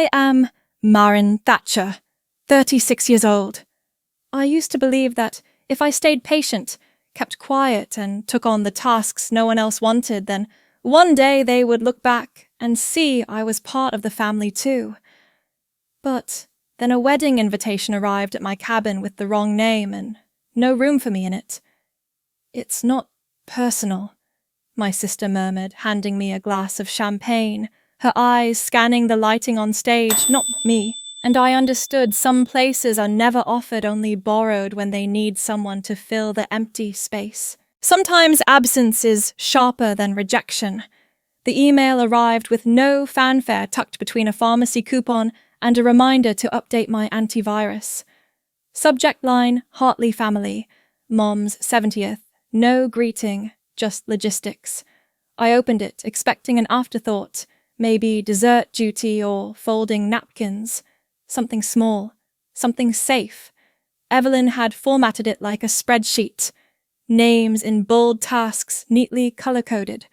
I am Marin Thatcher, 36 years old. I used to believe that if I stayed patient, kept quiet, and took on the tasks no one else wanted, then one day they would look back and see I was part of the family too. But then a wedding invitation arrived at my cabin with the wrong name and no room for me in it. "It's not personal," my sister murmured, handing me a glass of champagne, her eyes scanning the lighting on stage, not me, and I understood some places are never offered, only borrowed when they need someone to fill the empty space. Sometimes absence is sharper than rejection. The email arrived with no fanfare tucked between a pharmacy coupon and a reminder to update my antivirus. Subject line, Hartley family, Mom's 70th, no greeting, just logistics. I opened it, expecting an afterthought, maybe dessert duty or folding napkins. Something small, something safe. Evelyn had formatted it like a spreadsheet. Names in bold tasks, neatly color-coded.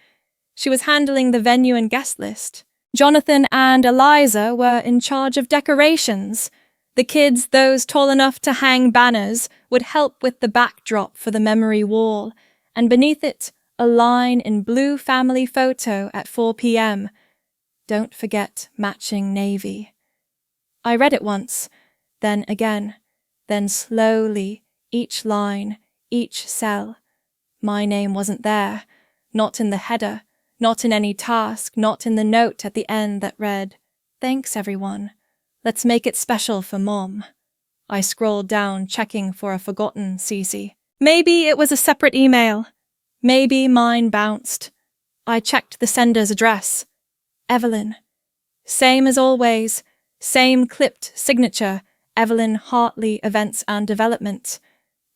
She was handling the venue and guest list. Jonathan and Eliza were in charge of decorations. The kids, those tall enough to hang banners, would help with the backdrop for the memory wall, and beneath it, a line in blue family photo at 4 p.m. Don't forget matching navy. I read it once, then again, then slowly, each line, each cell. My name wasn't there, not in the header, not in any task, not in the note at the end that read, "Thanks, everyone. Let's make it special for Mom." I scrolled down, checking for a forgotten CC. Maybe it was a separate email. Maybe mine bounced. I checked the sender's address. Evelyn. Same as always. Same clipped signature, Evelyn Hartley Events and Development.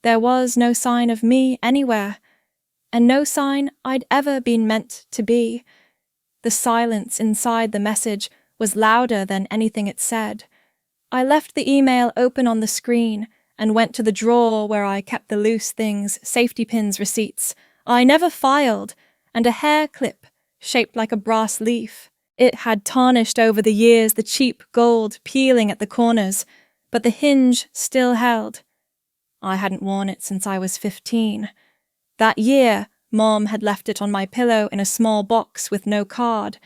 There was no sign of me anywhere, and no sign I'd ever been meant to be. The silence inside the message was louder than anything it said. I left the email open on the screen and went to the drawer where I kept the loose things, safety pins, receipts I never filed, and a hair clip shaped like a brass leaf. It had tarnished over the years, the cheap gold peeling at the corners, but the hinge still held. I hadn't worn it since I was 15. That year, Mom had left it on my pillow in a small box with no card.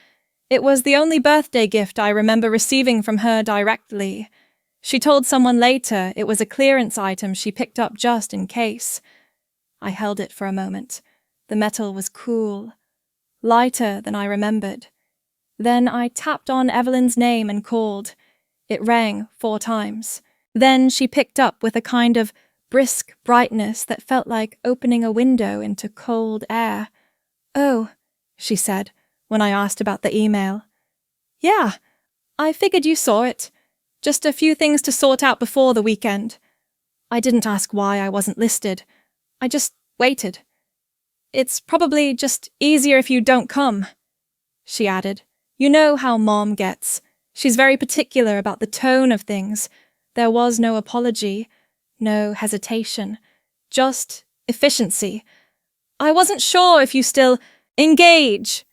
It was the only birthday gift I remember receiving from her directly. She told someone later it was a clearance item she picked up just in case. I held it for a moment. The metal was cool, lighter than I remembered. Then I tapped on Evelyn's name and called. It rang 4 times. Then she picked up with a kind of brisk brightness that felt like opening a window into cold air. "Oh," she said, when I asked about the email. "Yeah, I figured you saw it. Just a few things to sort out before the weekend. I didn't ask why I wasn't listed. I just waited. It's probably just easier if you don't come," she added. "You know how Mom gets. She's very particular about the tone of things. There was no apology, no hesitation, just efficiency. I wasn't sure if you still engage,"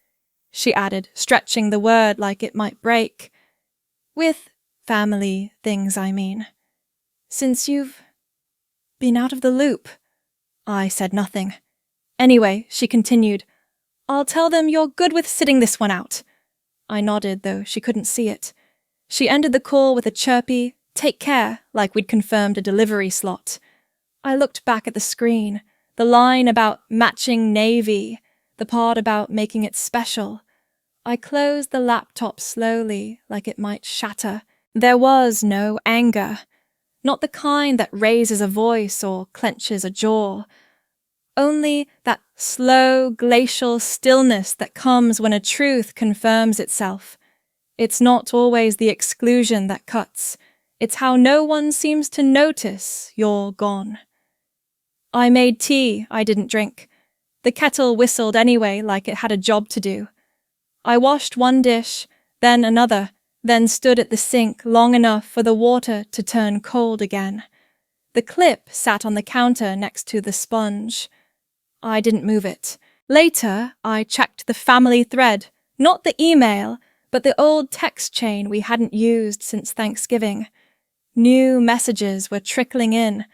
she added, stretching the word like it might break. "With family things, I mean. Since you've been out of the loop." I said nothing. "Anyway," she continued, "I'll tell them you're good with sitting this one out." I nodded, though she couldn't see it. She ended the call with a chirpy, "Take care," like we'd confirmed a delivery slot. I looked back at the screen, the line about matching navy, the part about making it special. I closed the laptop slowly, like it might shatter. There was no anger. Not the kind that raises a voice or clenches a jaw. Only that slow, glacial stillness that comes when a truth confirms itself. It's not always the exclusion that cuts. It's how no one seems to notice you're gone. I made tea I didn't drink. The kettle whistled anyway, like it had a job to do. I washed one dish, then another, then stood at the sink long enough for the water to turn cold again. The clip sat on the counter next to the sponge. I didn't move it. Later, I checked the family thread, not the email, but the old text chain we hadn't used since Thanksgiving. New messages were trickling in.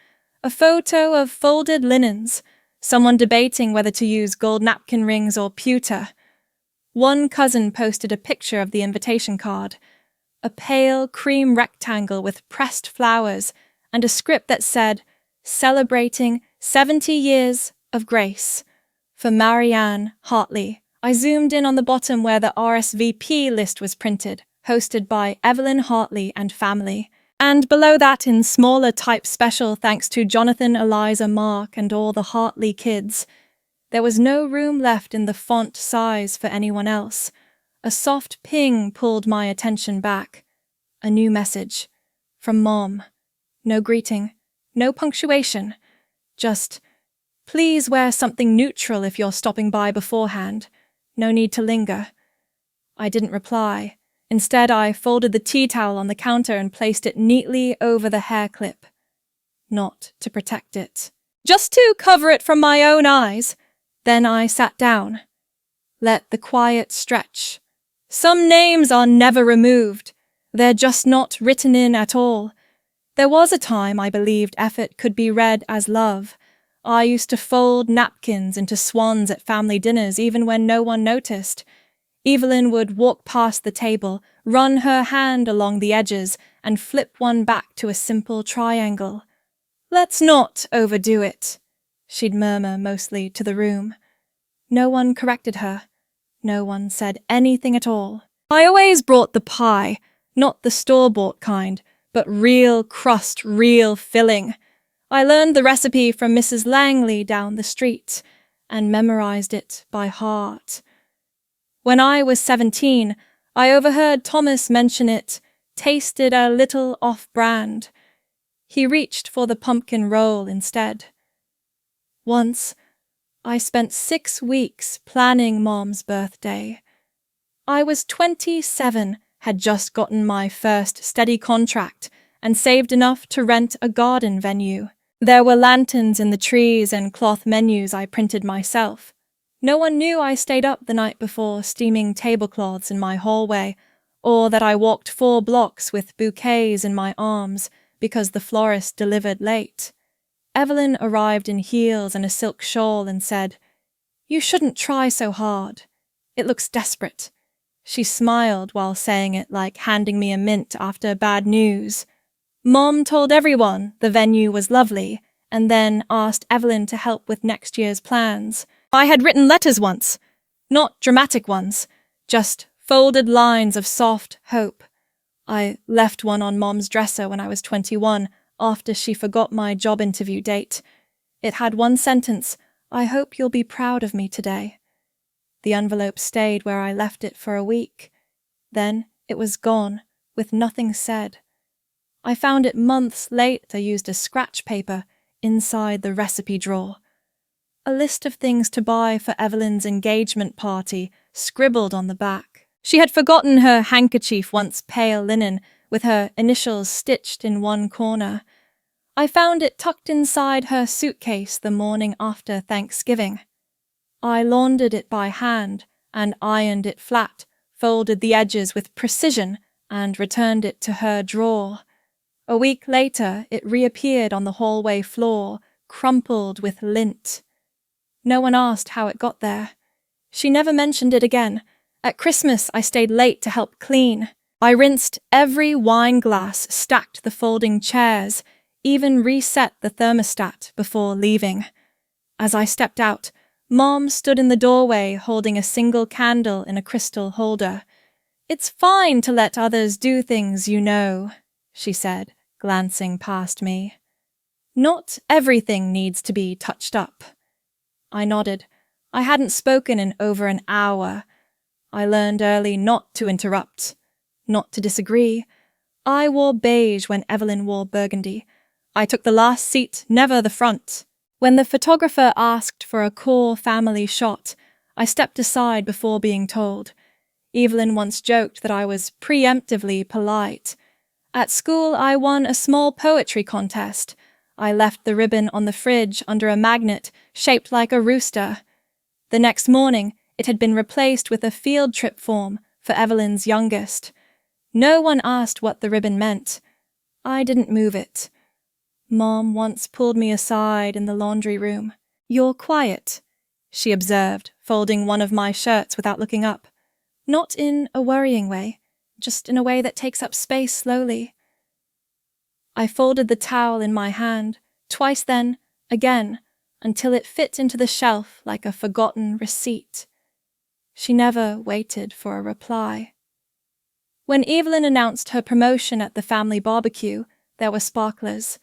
A photo of folded linens, someone debating whether to use gold napkin rings or pewter. One cousin posted a picture of the invitation card, a pale cream rectangle with pressed flowers and a script that said, "Celebrating 70 years of grace." For Marianne Hartley. I zoomed in on the bottom where the RSVP list was printed, hosted by Evelyn Hartley and family. And below that in smaller type special thanks to Jonathan, Eliza, Mark and all the Hartley kids. There was no room left in the font size for anyone else. A soft ping pulled my attention back. A new message. From Mom. No greeting. No punctuation. Just, "Please wear something neutral if you're stopping by beforehand. No need to linger." I didn't reply. Instead, I folded the tea towel on the counter and placed it neatly over the hair clip. Not to protect it. Just to cover it from my own eyes. Then I sat down. Let the quiet stretch. Some names are never removed. They're just not written in at all. There was a time I believed effort could be read as love. I used to fold napkins into swans at family dinners even when no one noticed. Evelyn would walk past the table, run her hand along the edges, and flip one back to a simple triangle. "Let's not overdo it," she'd murmur mostly to the room. No one corrected her. No one said anything at all. I always brought the pie, not the store-bought kind, but real crust, real filling. I learned the recipe from Mrs. Langley down the street and memorized it by heart. When I was 17, I overheard Thomas mention it, tasted a little off-brand. He reached for the pumpkin roll instead. Once, I spent 6 weeks planning Mom's birthday. I was 27, had just gotten my first steady contract, and saved enough to rent a garden venue. There were lanterns in the trees and cloth menus I printed myself. No one knew I stayed up the night before steaming tablecloths in my hallway, or that I walked 4 blocks with bouquets in my arms because the florist delivered late. Evelyn arrived in heels and a silk shawl and said, "You shouldn't try so hard. It looks desperate." She smiled while saying it like handing me a mint after bad news. Mom told everyone the venue was lovely and then asked Evelyn to help with next year's plans. I had written letters once, not dramatic ones, just folded lines of soft hope. I left one on Mom's dresser when I was 21 after she forgot my job interview date. It had one sentence, "I hope you'll be proud of me today." The envelope stayed where I left it for a week. Then it was gone, with nothing said. I found it months later used as scratch paper inside the recipe drawer. A list of things to buy for Evelyn's engagement party, scribbled on the back. She had forgotten her handkerchief, once pale linen, with her initials stitched in one corner. I found it tucked inside her suitcase the morning after Thanksgiving. I laundered it by hand and ironed it flat, folded the edges with precision, and returned it to her drawer. A week later, it reappeared on the hallway floor, crumpled with lint. No one asked how it got there. She never mentioned it again. At Christmas, I stayed late to help clean. I rinsed every wine glass, stacked the folding chairs, even reset the thermostat before leaving. As I stepped out, Mom stood in the doorway holding a single candle in a crystal holder. "It's fine to let others do things, you know," she said, glancing past me. "Not everything needs to be touched up." I nodded. I hadn't spoken in over an hour. I learned early not to interrupt, not to disagree. I wore beige when Evelyn wore burgundy. I took the last seat, never the front. When the photographer asked for a core family shot, I stepped aside before being told. Evelyn once joked that I was preemptively polite. At school, I won a small poetry contest. I left the ribbon on the fridge under a magnet shaped like a rooster. The next morning, it had been replaced with a field trip form for Evelyn's youngest. No one asked what the ribbon meant. I didn't move it. Mom once pulled me aside in the laundry room. "You're quiet," she observed, folding one of my shirts without looking up. Not in a worrying way, just in a way that takes up space slowly. I folded the towel in my hand, twice then, again, until it fit into the shelf like a forgotten receipt. She never waited for a reply. When Evelyn announced her promotion at the family barbecue, there were sparklers.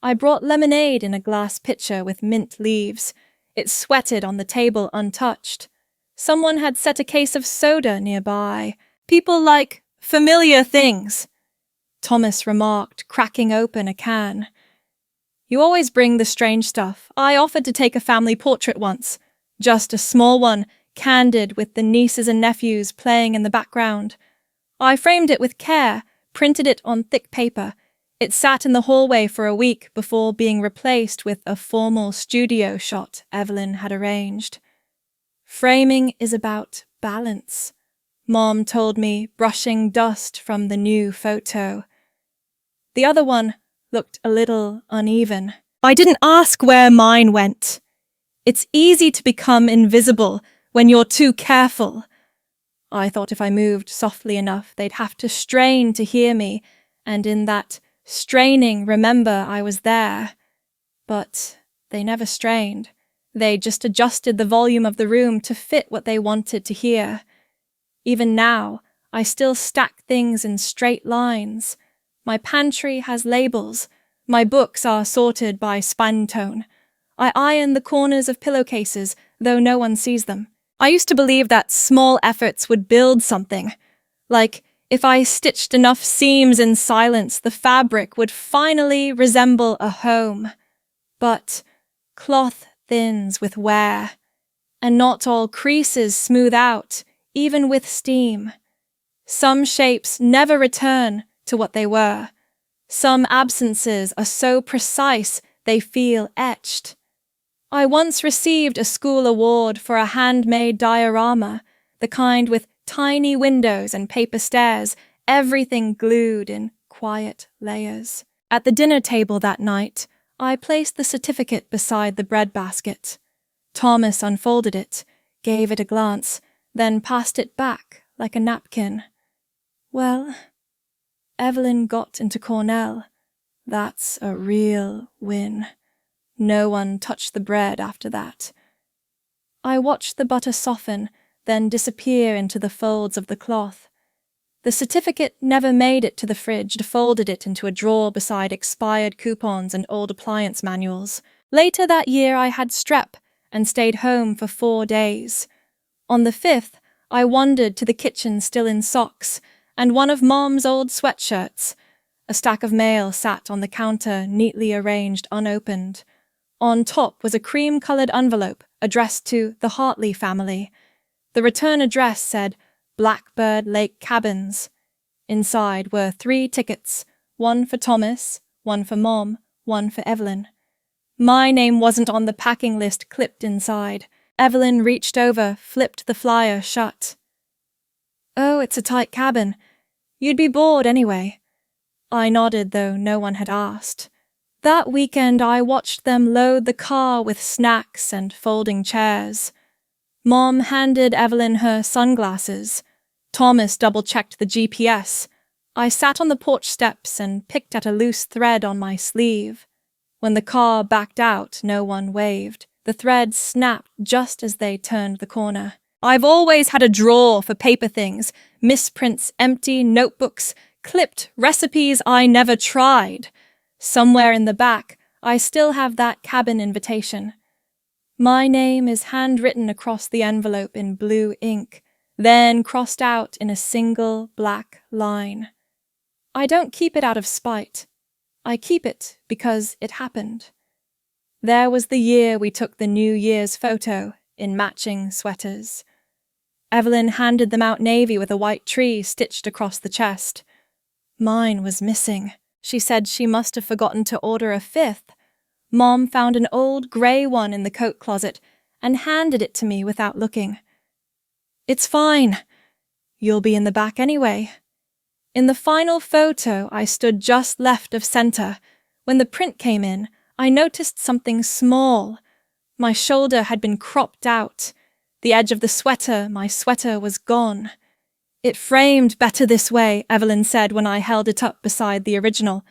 I brought lemonade in a glass pitcher with mint leaves. It sweated on the table untouched. Someone had set a case of soda nearby. "People like familiar things," Thomas remarked, cracking open a can. "You always bring the strange stuff. I offered to take a family portrait once. Just a small one, candid, with the nieces and nephews playing in the background. I framed it with care, printed it on thick paper. It sat in the hallway for a week before being replaced with a formal studio shot Evelyn had arranged. Framing is about balance, Mom told me, brushing dust from the new photo. The other one looked a little uneven. I didn't ask where mine went. It's easy to become invisible when you're too careful. I thought if I moved softly enough, they'd have to strain to hear me, and in that straining, remember I was there. But they never strained. They just adjusted the volume of the room to fit what they wanted to hear. Even now, I still stack things in straight lines. My pantry has labels. My books are sorted by span tone. I iron the corners of pillowcases, though no one sees them. I used to believe that small efforts would build something. Like, if I stitched enough seams in silence, the fabric would finally resemble a home. But cloth thins with wear, and not all creases smooth out, even with steam. Some shapes never return to what they were. Some absences are so precise they feel etched. I once received a school award for a handmade diorama, the kind with tiny windows and paper stairs, everything glued in quiet layers. At the dinner table that night, I placed the certificate beside the bread basket. Thomas unfolded it, gave it a glance, then passed it back like a napkin. Well, Evelyn got into Cornell. That's a real win. No one touched the bread after that. I watched the butter soften, then disappear into the folds of the cloth. The certificate never made it to the fridge. I folded it into a drawer beside expired coupons and old appliance manuals. Later that year I had strep and stayed home for 4 days. On the 5th, I wandered to the kitchen still in socks and one of Mom's old sweatshirts. A stack of mail sat on the counter, neatly arranged, unopened. On top was a cream-colored envelope addressed to the Hartley family. The return address said Blackbird Lake Cabins. Inside were 3 tickets, one for Thomas, one for Mom, one for Evelyn. My name wasn't on the packing list clipped inside. Evelyn reached over, flipped the flyer shut. "Oh, it's a tight cabin. You'd be bored anyway." I nodded, though no one had asked. That weekend I watched them load the car with snacks and folding chairs. Mom handed Evelyn her sunglasses. Thomas double-checked the GPS. I sat on the porch steps and picked at a loose thread on my sleeve. When the car backed out, no one waved. The thread snapped just as they turned the corner. I've always had a drawer for paper things, misprints, empty notebooks, clipped recipes I never tried. Somewhere in the back, I still have that cabin invitation. My name is handwritten across the envelope in blue ink, then crossed out in a single black line. I don't keep it out of spite. I keep it because it happened. There was the year we took the New Year's photo in matching sweaters. Evelyn handed them out navy with a white tree stitched across the chest. Mine was missing. She said she must have forgotten to order a 5th. Mom found an old grey one in the coat closet and handed it to me without looking. "It's fine. You'll be in the back anyway. In the final photo, I stood just left of center. When the print came in, I noticed something small. My shoulder had been cropped out. The edge of the sweater, my sweater, was gone. It framed better this way, Evelyn said when I held it up beside the original.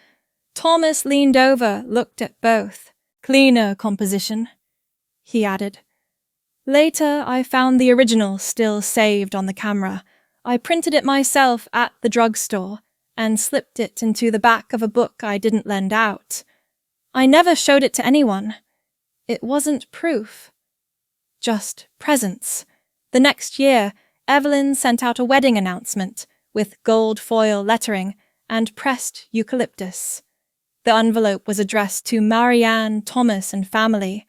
Thomas leaned over, looked at both. Cleaner composition, he added. Later, I found the original still saved on the camera. I printed it myself at the drugstore and slipped it into the back of a book I didn't lend out. I never showed it to anyone. It wasn't proof, just presents. The next year, Evelyn sent out a wedding announcement with gold foil lettering and pressed eucalyptus. The envelope was addressed to Marianne, Thomas, and family.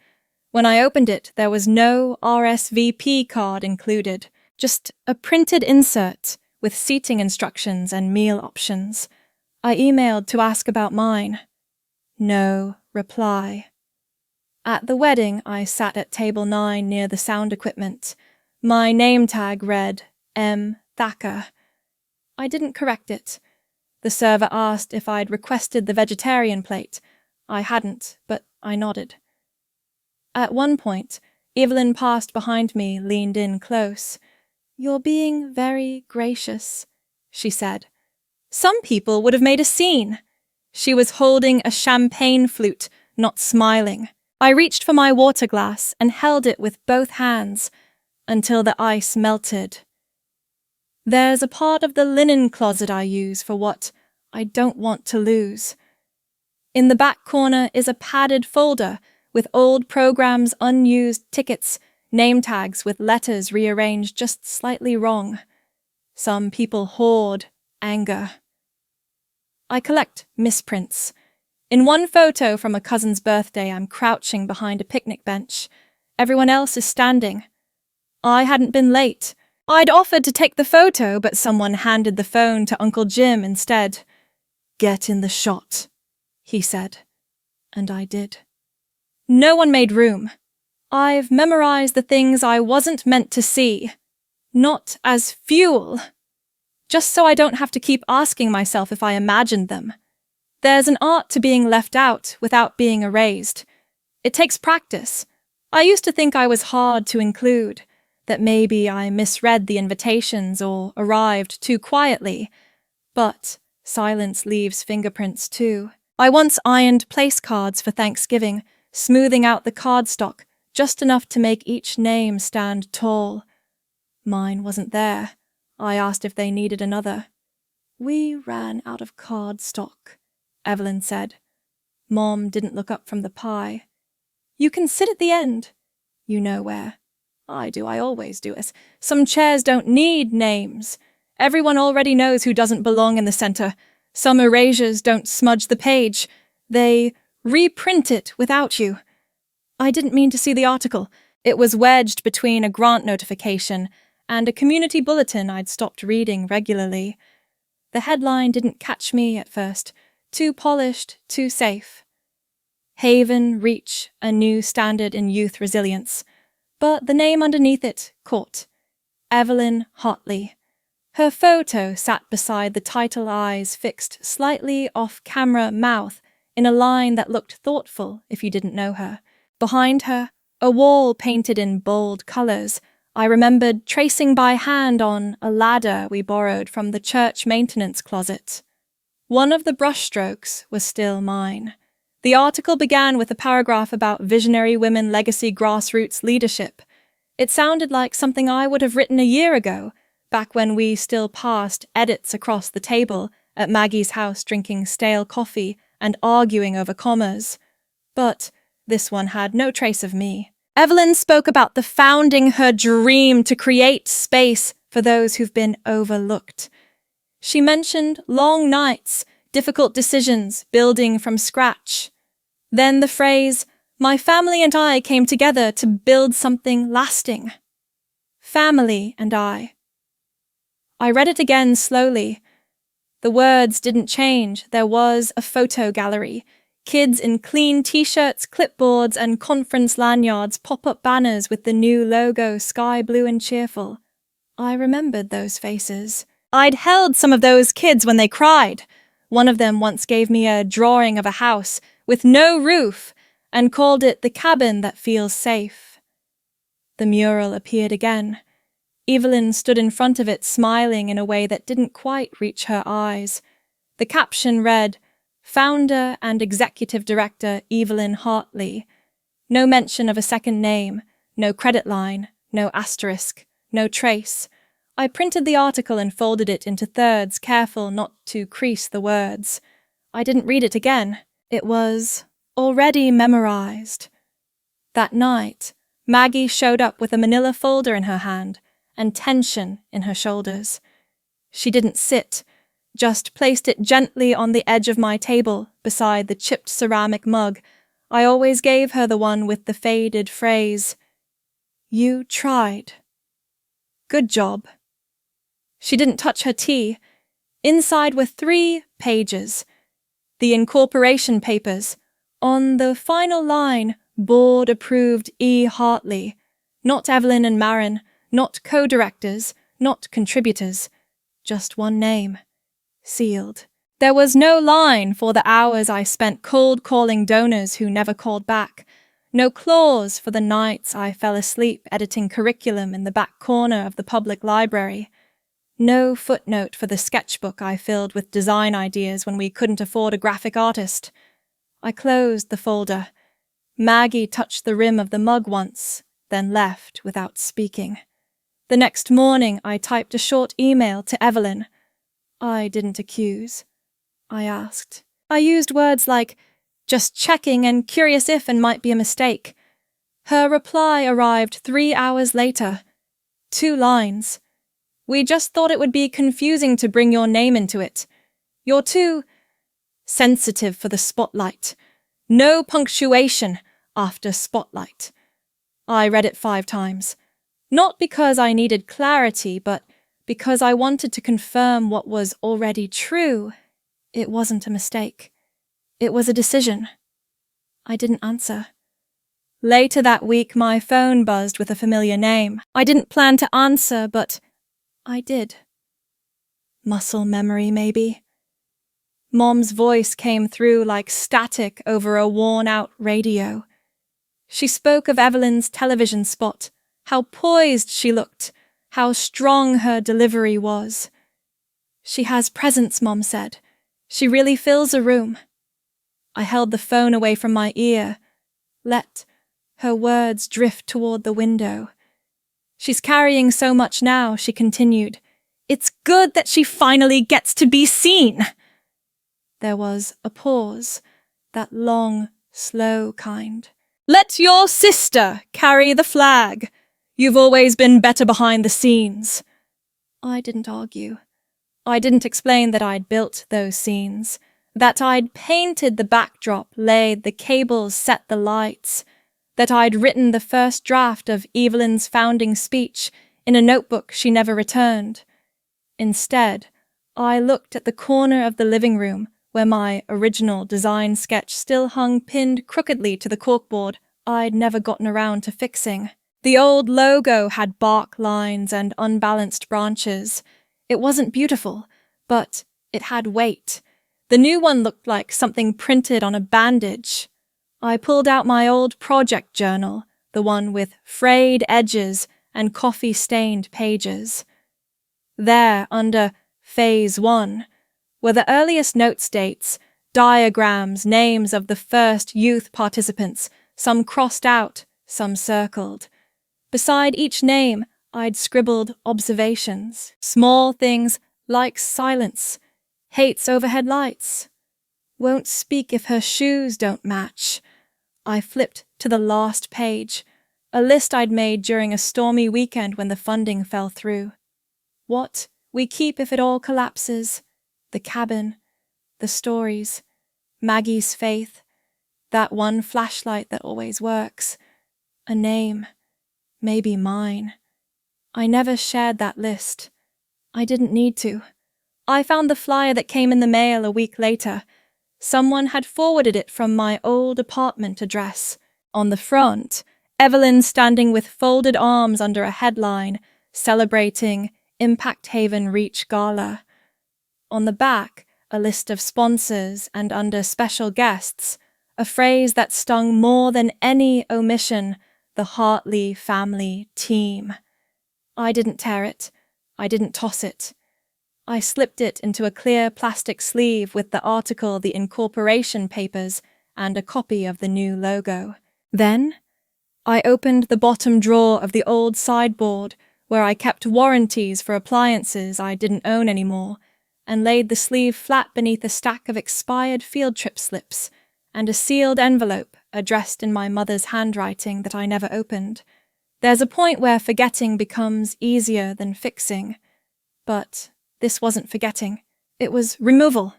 When I opened it, there was no RSVP card included, just a printed insert with seating instructions and meal options. I emailed to ask about mine. No reply. At the wedding, I sat at table 9 near the sound equipment. My name tag read M. Thacker. I didn't correct it. The server asked if I'd requested the vegetarian plate. I hadn't, but I nodded. At one point, Evelyn passed behind me, leaned in close. "You're being very gracious," she said. "Some people would have made a scene." She was holding a champagne flute, not smiling. I reached for my water glass and held it with both hands until the ice melted. There's a part of the linen closet I use for what I don't want to lose. In the back corner is a padded folder with old programs, unused tickets, name tags with letters rearranged just slightly wrong. Some people hoard anger. I collect misprints. In one photo from a cousin's birthday, I'm crouching behind a picnic bench. Everyone else is standing. I hadn't been late. I'd offered to take the photo, but someone handed the phone to Uncle Jim instead. "Get in the shot," he said, and I did. No one made room. I've memorized the things I wasn't meant to see. Not as fuel. Just so I don't have to keep asking myself if I imagined them. There's an art to being left out without being erased. It takes practice. I used to think I was hard to include, that maybe I misread the invitations or arrived too quietly. But silence leaves fingerprints too. I once ironed place cards for Thanksgiving, smoothing out the cardstock just enough to make each name stand tall. Mine wasn't there. I asked if they needed another. "We ran out of cardstock," Evelyn said. Mom didn't look up from the pie. "You can sit at the end." "You know where." "I do, I always do. Some chairs don't need names. Everyone already knows who doesn't belong in the center. Some erasures don't smudge the page. They reprint it without you." I didn't mean to see the article. It was wedged between a grant notification and a community bulletin I'd stopped reading regularly. The headline didn't catch me at first. Too polished, too safe. Haven reach a new standard in youth resilience. But the name underneath it caught. Evelyn Hotley. Her photo sat beside the title eyes fixed slightly off-camera mouth in a line that looked thoughtful if you didn't know her. Behind her, a wall painted in bold colors. I remembered tracing by hand on a ladder we borrowed from the church maintenance closet. One of the brushstrokes was still mine. The article began with a paragraph about visionary women legacy grassroots leadership. It sounded like something I would have written a year ago, back when we still passed edits across the table at Maggie's house drinking stale coffee and arguing over commas. But this one had no trace of me. Evelyn spoke about the founding her dream to create space for those who've been overlooked. She mentioned long nights, difficult decisions, building from scratch. Then the phrase, "My family and I came together to build something lasting." Family and I. I read it again slowly. The words didn't change. There was a photo gallery. Kids in clean t-shirts, clipboards, and conference lanyards, pop-up banners with the new logo, sky blue and cheerful. I remembered those faces. I'd held some of those kids when they cried. One of them once gave me a drawing of a house with no roof and called it the cabin that feels safe. The mural appeared again. Evelyn stood in front of it smiling in a way that didn't quite reach her eyes. The caption read, "Founder and Executive Director Evelyn Hartley." No mention of a second name, no credit line, no asterisk, no trace. I printed the article and folded it into thirds, careful not to crease the words. I didn't read it again. It was already memorized. That night, Maggie showed up with a manila folder in her hand and tension in her shoulders. She didn't sit, just placed it gently on the edge of my table beside the chipped ceramic mug. I always gave her the one with the faded phrase, "You tried. Good job." She didn't touch her tea. Inside were 3 pages. The incorporation papers. On the final line, Board approved E. Hartley. Not Evelyn and Marin, not co-directors, not contributors. Just one name. Sealed. There was no line for the hours I spent cold-calling donors who never called back. No clause for the nights I fell asleep editing curriculum in the back corner of the public library. No footnote for the sketchbook I filled with design ideas when we couldn't afford a graphic artist. I closed the folder. Maggie touched the rim of the mug once, then left without speaking. The next morning I typed a short email to Evelyn. I didn't accuse. I asked. I used words like, "Just checking and curious if and might be a mistake." Her reply arrived 3 hours later. 2 lines. "We just thought it would be confusing to bring your name into it. You're too sensitive for the spotlight. No punctuation after spotlight." I read it 5 times. Not because I needed clarity, but because I wanted to confirm what was already true. It wasn't a mistake. It was a decision. I didn't answer. Later that week, my phone buzzed with a familiar name. I didn't plan to answer, but I did. Muscle memory, maybe. Mom's voice came through like static over a worn-out radio. She spoke of Evelyn's television spot, how poised she looked, how strong her delivery was. "She has presence," Mom said. "She really fills a room." I held the phone away from my ear, let her words drift toward the window. "She's carrying so much now," she continued. "It's good that she finally gets to be seen." There was a pause, that long, slow kind. "Let your sister carry the flag. You've always been better behind the scenes." I didn't argue. I didn't explain that I'd built those scenes, that I'd painted the backdrop, laid the cables, set the lights, that I'd written the first draft of Evelyn's founding speech in a notebook she never returned. Instead, I looked at the corner of the living room where my original design sketch still hung pinned crookedly to the corkboard I'd never gotten around to fixing. The old logo had bark lines and unbalanced branches. It wasn't beautiful, but it had weight. The new one looked like something printed on a bandage. I pulled out my old project journal, the one with frayed edges and coffee-stained pages. There, under Phase 1, were the earliest notes dates, diagrams, names of the first youth participants, some crossed out, some circled. Beside each name, I'd scribbled observations, small things like silence, hates overhead lights, won't speak if her shoes don't match. I flipped to the last page, a list I'd made during a stormy weekend when the funding fell through. What we keep if it all collapses, the cabin, the stories, Maggie's faith, that one flashlight that always works, a name, maybe mine. I never shared that list. I didn't need to. I found the flyer that came in the mail a week later. Someone had forwarded it from my old apartment address. On the front, Evelyn standing with folded arms under a headline, celebrating Impact Haven Reach Gala. On the back, a list of sponsors, and under special guests, a phrase that stung more than any omission: the Hartley family team. I didn't tear it. I didn't toss it. I slipped it into a clear plastic sleeve with the article, the incorporation papers, and a copy of the new logo. Then, I opened the bottom drawer of the old sideboard where I kept warranties for appliances I didn't own anymore, and laid the sleeve flat beneath a stack of expired field trip slips and a sealed envelope addressed in my mother's handwriting that I never opened. There's a point where forgetting becomes easier than fixing. But this wasn't forgetting. It was removal.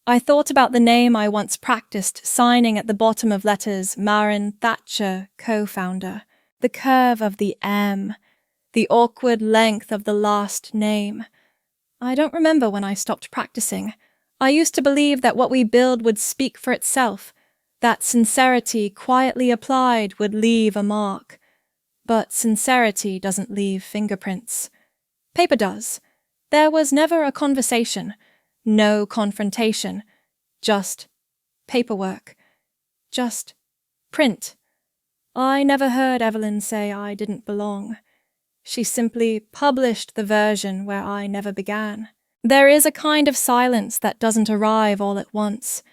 I thought about the name I once practiced signing at the bottom of letters: Marin Thatcher, co-founder. The curve of the M. The awkward length of the last name. I don't remember when I stopped practicing. I used to believe that what we build would speak for itself, that sincerity quietly applied would leave a mark. But sincerity doesn't leave fingerprints. Paper does. There was never a conversation, no confrontation, just paperwork, just print. I never heard Evelyn say I didn't belong. She simply published the version where I never began. There is a kind of silence that doesn't arrive all at once.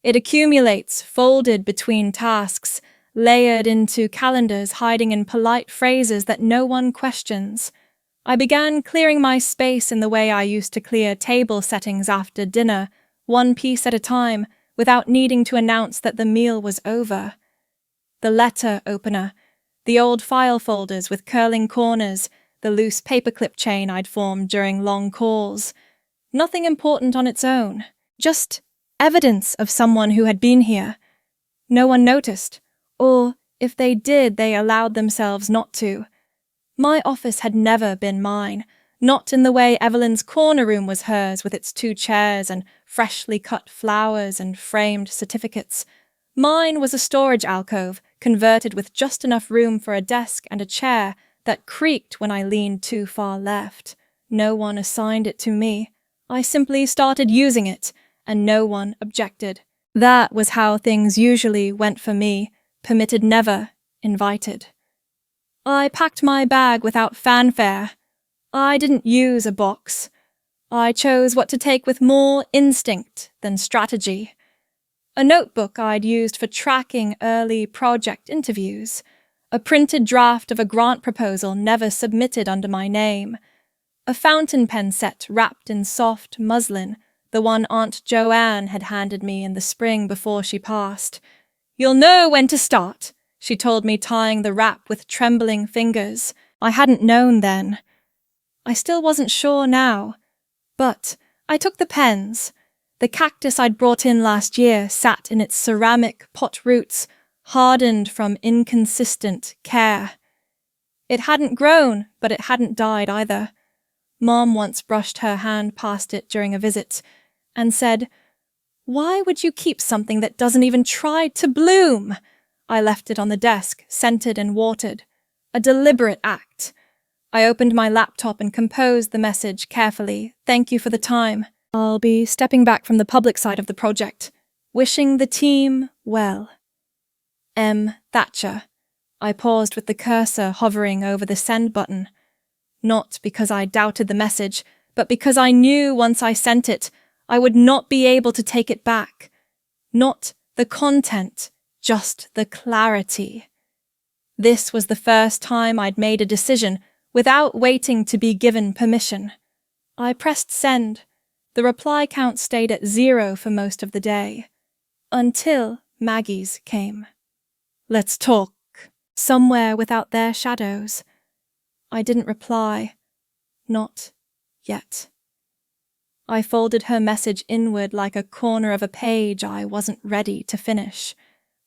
It accumulates, folded between tasks, layered into calendars, hiding in polite phrases that no one questions. I began clearing my space in the way I used to clear table settings after dinner, one piece at a time, without needing to announce that the meal was over. The letter opener, the old file folders with curling corners, the loose paperclip chain I'd formed during long calls. Nothing important on its own, just evidence of someone who had been here. No one noticed, or if they did, they allowed themselves not to. My office had never been mine, not in the way Evelyn's corner room was hers with its 2 chairs and freshly cut flowers and framed certificates. Mine was a storage alcove, converted with just enough room for a desk and a chair that creaked when I leaned too far left. No one assigned it to me. I simply started using it, and no one objected. That was how things usually went for me, permitted never, invited. I packed my bag without fanfare. I didn't use a box. I chose what to take with more instinct than strategy. A notebook I'd used for tracking early project interviews, a printed draft of a grant proposal never submitted under my name, a fountain pen set wrapped in soft muslin, the one Aunt Joanne had handed me in the spring before she passed. "You'll know when to start," she told me, tying the wrap with trembling fingers. I hadn't known then. I still wasn't sure now. But I took the pens. The cactus I'd brought in last year sat in its ceramic pot roots, hardened from inconsistent care. It hadn't grown, but it hadn't died either. Mom once brushed her hand past it during a visit and said, "Why would you keep something that doesn't even try to bloom?" I left it on the desk, scented and watered. A deliberate act. I opened my laptop and composed the message carefully. "Thank you for the time. I'll be stepping back from the public side of the project. Wishing the team well. M. Thatcher." I paused with the cursor hovering over the send button. Not because I doubted the message, but because I knew once I sent it, I would not be able to take it back. Not the content, just the clarity. This was the first time I'd made a decision without waiting to be given permission. I pressed send. The reply count stayed at 0 for most of the day. Until Maggie's came. "Let's talk." Somewhere without their shadows. I didn't reply. Not yet. I folded her message inward like a corner of a page I wasn't ready to finish.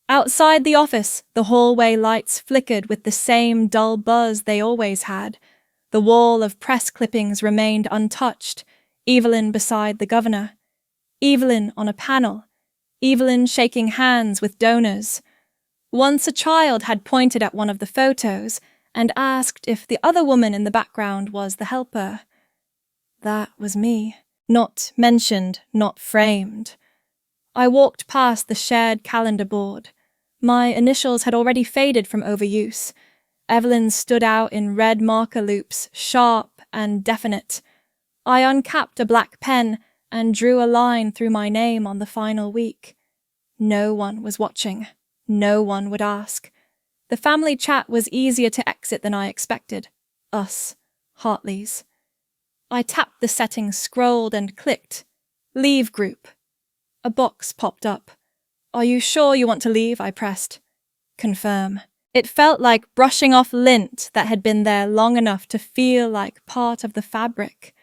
Outside the office, the hallway lights flickered with the same dull buzz they always had. The wall of press clippings remained untouched. Evelyn beside the governor. Evelyn on a panel. Evelyn shaking hands with donors. Once a child had pointed at one of the photos, and asked if the other woman in the background was the helper. That was me. Not mentioned, not framed. I walked past the shared calendar board. My initials had already faded from overuse. Evelyn stood out in red marker loops, sharp and definite. I uncapped a black pen and drew a line through my name on the final week. No one was watching. No one would ask. The family chat was easier to exit than I expected. Us, Hartleys. I tapped the settings, scrolled and clicked. Leave group. A box popped up. Are you sure you want to leave? I pressed. Confirm. It felt like brushing off lint that had been there long enough to feel like part of the fabric.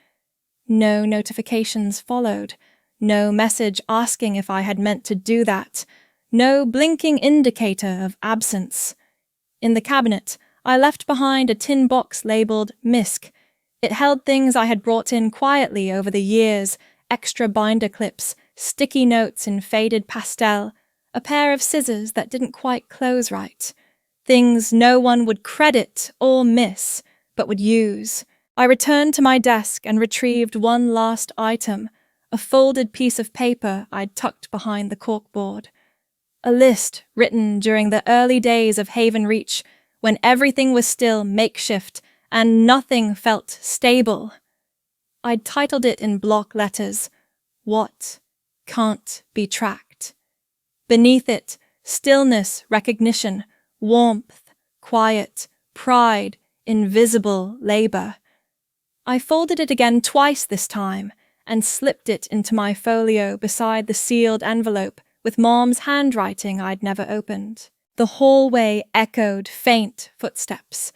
No notifications followed. No message asking if I had meant to do that. No blinking indicator of absence. In the cabinet, I left behind a tin box labelled Misk. It held things I had brought in quietly over the years, extra binder clips, sticky notes in faded pastel, a pair of scissors that didn't quite close right. Things no one would credit or miss, but would use. I returned to my desk and retrieved one last item, a folded piece of paper I'd tucked behind the corkboard. A list written during the early days of Haven Reach, when everything was still makeshift and nothing felt stable. I'd titled it in block letters, What Can't Be Tracked. Beneath it, stillness, recognition, warmth, quiet, pride, invisible labor. I folded it again twice this time and slipped it into my folio beside the sealed envelope with Mom's handwriting I'd never opened. The hallway echoed faint footsteps.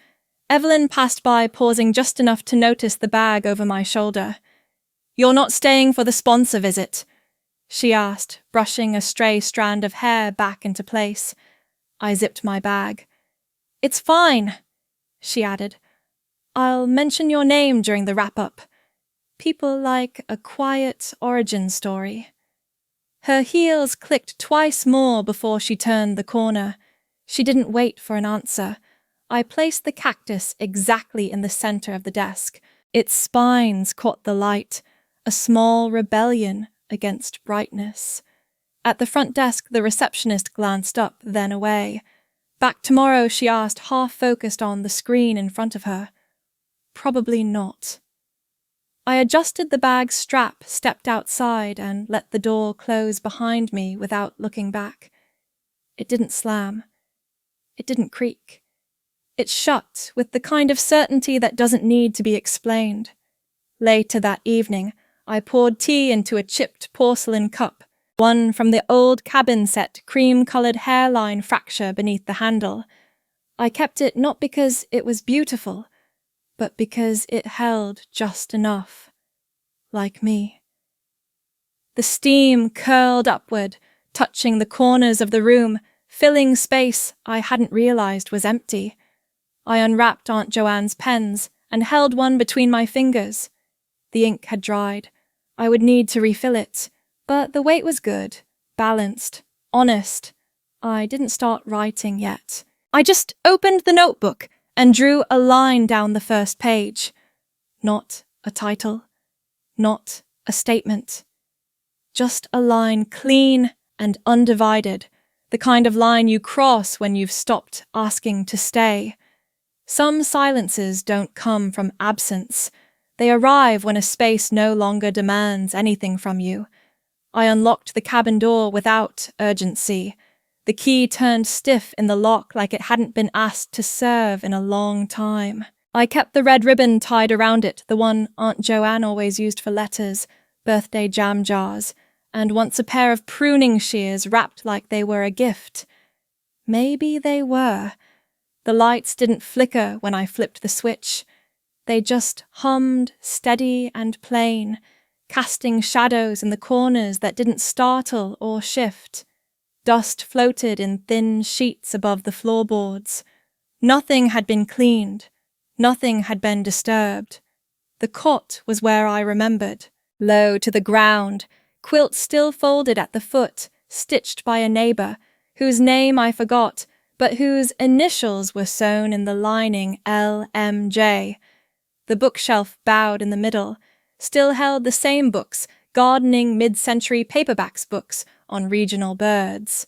Evelyn passed by, pausing just enough to notice the bag over my shoulder. "You're not staying for the sponsor visit?" she asked, brushing a stray strand of hair back into place. I zipped my bag. "It's fine," she added. "I'll mention your name during the wrap-up. People like a quiet origin story." Her heels clicked twice more before she turned the corner. She didn't wait for an answer. I placed the cactus exactly in the center of the desk. Its spines caught the light, a small rebellion against brightness. At the front desk, the receptionist glanced up, then away. "Back tomorrow?" she asked, half-focused on the screen in front of her. "Probably not." I adjusted the bag's strap, stepped outside, and let the door close behind me without looking back. It didn't slam. It didn't creak. It shut with the kind of certainty that doesn't need to be explained. Later that evening, I poured tea into a chipped porcelain cup, one from the old cabin set cream-coloured hairline fracture beneath the handle. I kept it not because it was beautiful, but because it held just enough. Like me. The steam curled upward, touching the corners of the room, filling space I hadn't realised was empty. I unwrapped Aunt Joanne's pens and held one between my fingers. The ink had dried. I would need to refill it, but the weight was good, balanced, honest. I didn't start writing yet. I just opened the notebook and drew a line down the first page. Not a title, not a statement. Just a line clean and undivided, the kind of line you cross when you've stopped asking to stay. Some silences don't come from absence. They arrive when a space no longer demands anything from you. I unlocked the cabin door without urgency. The key turned stiff in the lock like it hadn't been asked to serve in a long time. I kept the red ribbon tied around it, the one Aunt Joanne always used for letters, birthday jam jars, and once a pair of pruning shears wrapped like they were a gift. Maybe they were. The lights didn't flicker when I flipped the switch. They just hummed steady and plain, casting shadows in the corners that didn't startle or shift. Dust floated in thin sheets above the floorboards. Nothing had been cleaned. Nothing had been disturbed. The cot was where I remembered, low to the ground, quilt still folded at the foot, stitched by a neighbour, whose name I forgot, but whose initials were sewn in the lining LMJ. The bookshelf bowed in the middle still held the same books, gardening mid-century paperbacks books on regional birds.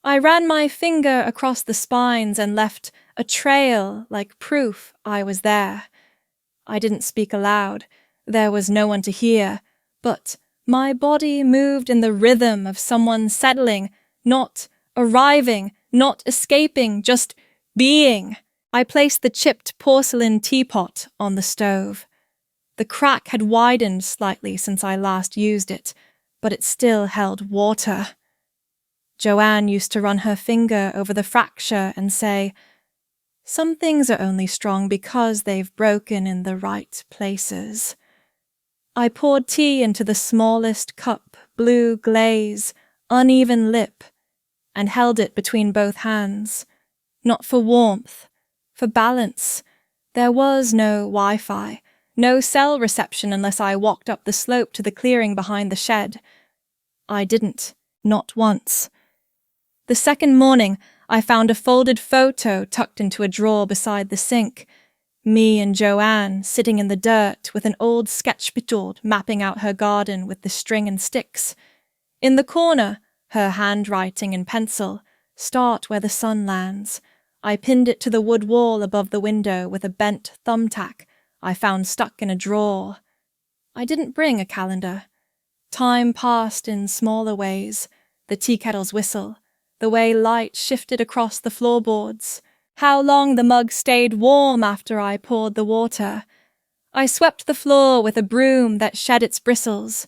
I ran my finger across the spines and left a trail like proof I was there. I didn't speak aloud. There was no one to hear, but my body moved in the rhythm of someone settling, not arriving, not escaping, just being. I placed the chipped porcelain teapot on the stove. The crack had widened slightly since I last used it, but it still held water. Joanne used to run her finger over the fracture and say, "Some things are only strong because they've broken in the right places." I poured tea into the smallest cup, blue glaze, uneven lip, and held it between both hands. Not for warmth, for balance. There was no Wi-Fi, no cell reception unless I walked up the slope to the clearing behind the shed. I didn't, not once. The second morning, I found a folded photo tucked into a drawer beside the sink. Me and Joanne sitting in the dirt with an old sketchboard mapping out her garden with the string and sticks. In the corner, her handwriting in pencil, "Start where the sun lands." I pinned it to the wood wall above the window with a bent thumbtack I found stuck in a drawer. I didn't bring a calendar. Time passed in smaller ways, the tea kettle's whistle, the way light shifted across the floorboards, how long the mug stayed warm after I poured the water. I swept the floor with a broom that shed its bristles,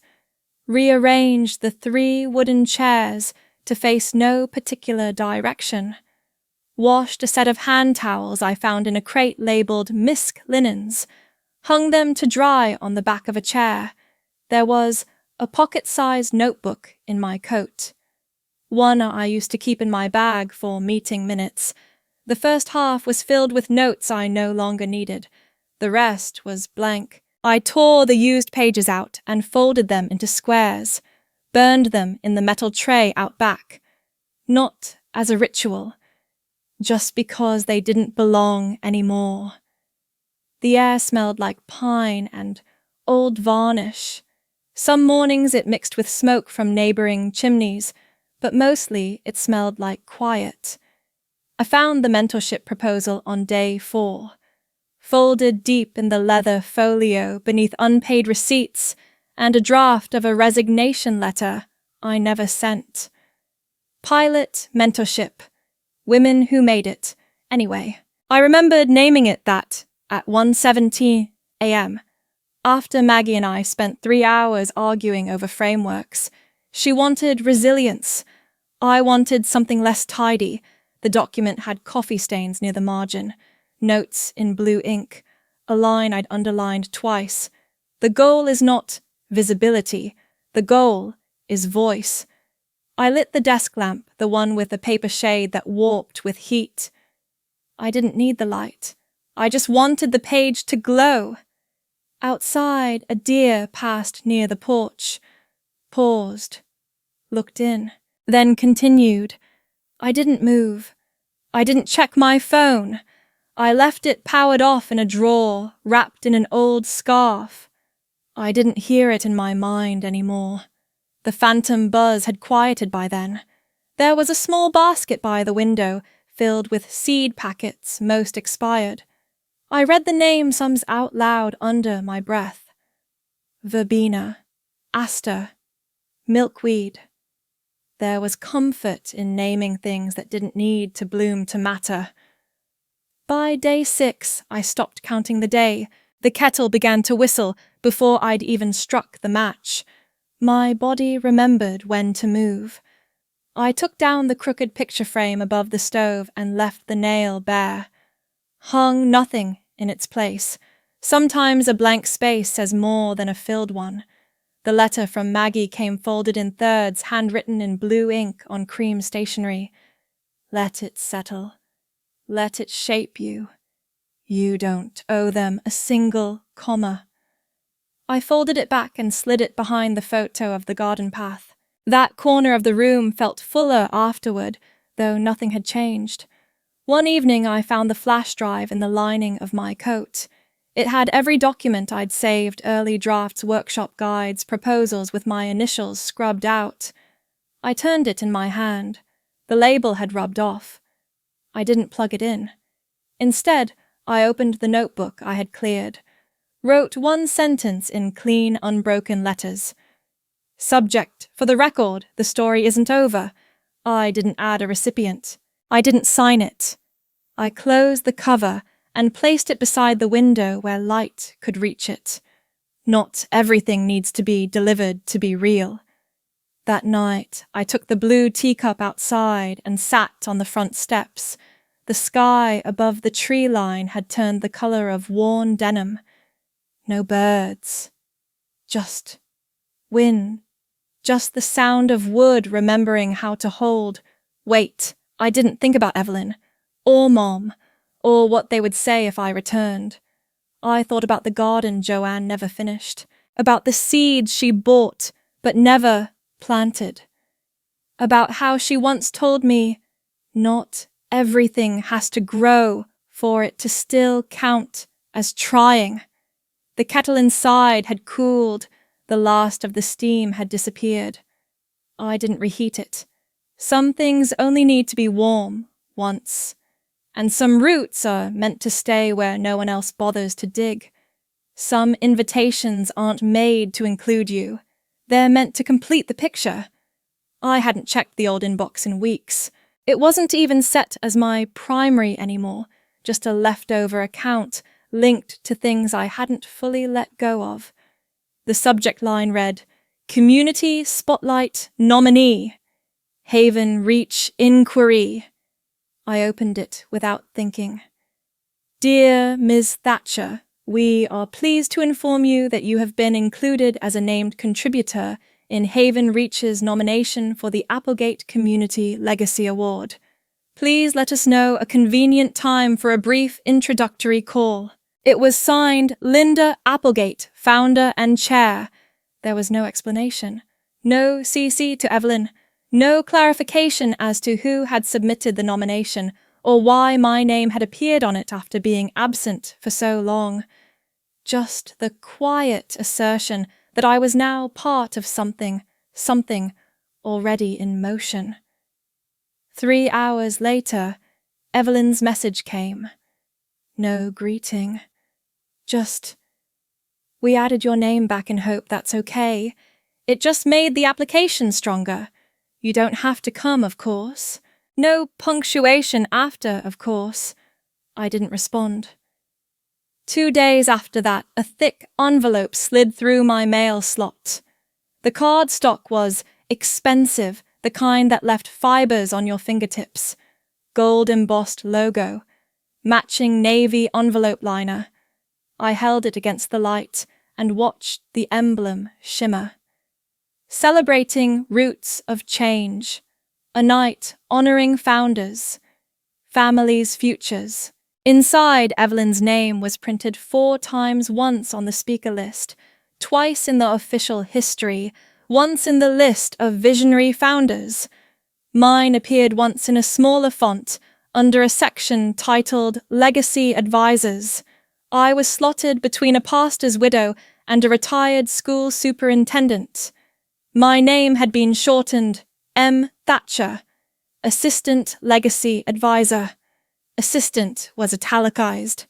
rearranged the 3 wooden chairs to face no particular direction, washed a set of hand towels I found in a crate labeled Misk Linens, hung them to dry on the back of a chair. There was a pocket-sized notebook in my coat. One I used to keep in my bag for meeting minutes. The first half was filled with notes I no longer needed. The rest was blank. I tore the used pages out and folded them into squares, burned them in the metal tray out back. Not as a ritual, just because they didn't belong anymore. The air smelled like pine and old varnish. Some mornings it mixed with smoke from neighboring chimneys, but mostly it smelled like quiet. I found the mentorship proposal on day 4, folded deep in the leather folio beneath unpaid receipts and a draft of a resignation letter I never sent. Pilot mentorship. Women who made it. Anyway, I remembered naming it that at 1:17 a.m. after Maggie and I spent 3 hours arguing over frameworks. She wanted resilience. I wanted something less tidy. The document had coffee stains near the margin, notes in blue ink, a line I'd underlined twice. The goal is not visibility. The goal is voice. I lit the desk lamp, the one with the paper shade that warped with heat. I didn't need the light. I just wanted the page to glow. Outside, a deer passed near the porch, paused, looked in, then continued. I didn't move. I didn't check my phone. I left it powered off in a drawer, wrapped in an old scarf. I didn't hear it in my mind anymore. The phantom buzz had quieted by then. There was a small basket by the window, filled with seed packets, most expired. I read the name sums out loud under my breath. Verbena, aster, milkweed. There was comfort in naming things that didn't need to bloom to matter. By day 6, I stopped counting the day. The kettle began to whistle before I'd even struck the match. My body remembered when to move. I took down the crooked picture frame above the stove and left the nail bare. Hung nothing in its place. Sometimes a blank space says more than a filled one. The letter from Maggie came folded in thirds, handwritten in blue ink on cream stationery. Let it settle. Let it shape you. You don't owe them a single comma. I folded it back and slid it behind the photo of the garden path. That corner of the room felt fuller afterward, though nothing had changed. One evening I found the flash drive in the lining of my coat. It had every document I'd saved, early drafts, workshop guides, proposals with my initials scrubbed out. I turned it in my hand. The label had rubbed off. I didn't plug it in. Instead, I opened the notebook I had cleared, wrote one sentence in clean, unbroken letters. Subject, for the record, the story isn't over. I didn't add a recipient. I didn't sign it. I closed the cover and placed it beside the window where light could reach it. Not everything needs to be delivered to be real. That night, I took the blue teacup outside and sat on the front steps. The sky above the tree line had turned the color of worn denim. No birds. Just wind. Just the sound of wood remembering how to hold. Wait, I didn't think about Evelyn, or Mom, or what they would say if I returned. I thought about the garden Joanne never finished, about the seeds she bought but never planted, about how she once told me, not everything has to grow for it to still count as trying. The kettle inside had cooled, the last of the steam had disappeared. I didn't reheat it. Some things only need to be warm once. And some roots are meant to stay where no one else bothers to dig. Some invitations aren't made to include you. They're meant to complete the picture. I hadn't checked the old inbox in weeks. It wasn't even set as my primary anymore, just a leftover account linked to things I hadn't fully let go of. The subject line read, Community Spotlight Nominee. Haven Reach Inquiry. I opened it without thinking. Dear Ms. Thatcher, we are pleased to inform you that you have been included as a named contributor in Haven Reach's nomination for the Applegate Community Legacy Award. Please let us know a convenient time for a brief introductory call. It was signed Linda Applegate, founder and chair. There was no explanation. No CC to Evelyn. No clarification as to who had submitted the nomination or why my name had appeared on it after being absent for so long. Just the quiet assertion that I was now part of something already in motion. 3 hours later, Evelyn's message came. No greeting. Just, we added your name back in hope that's okay. It just made the application stronger. You don't have to come, of course. No punctuation after, of course. I didn't respond. 2 days after that, a thick envelope slid through my mail slot. The cardstock was expensive, the kind that left fibers on your fingertips. Gold-embossed logo. Matching navy envelope liner. I held it against the light and watched the emblem shimmer. Celebrating Roots of Change. A night honoring founders. Families' futures. Inside, Evelyn's name was printed 4 times, once on the speaker list, twice in the official history, once in the list of visionary founders. Mine appeared once in a smaller font, under a section titled Legacy Advisors. I was slotted between a pastor's widow and a retired school superintendent. My name had been shortened M. Thatcher, Assistant Legacy Advisor. Assistant was italicized.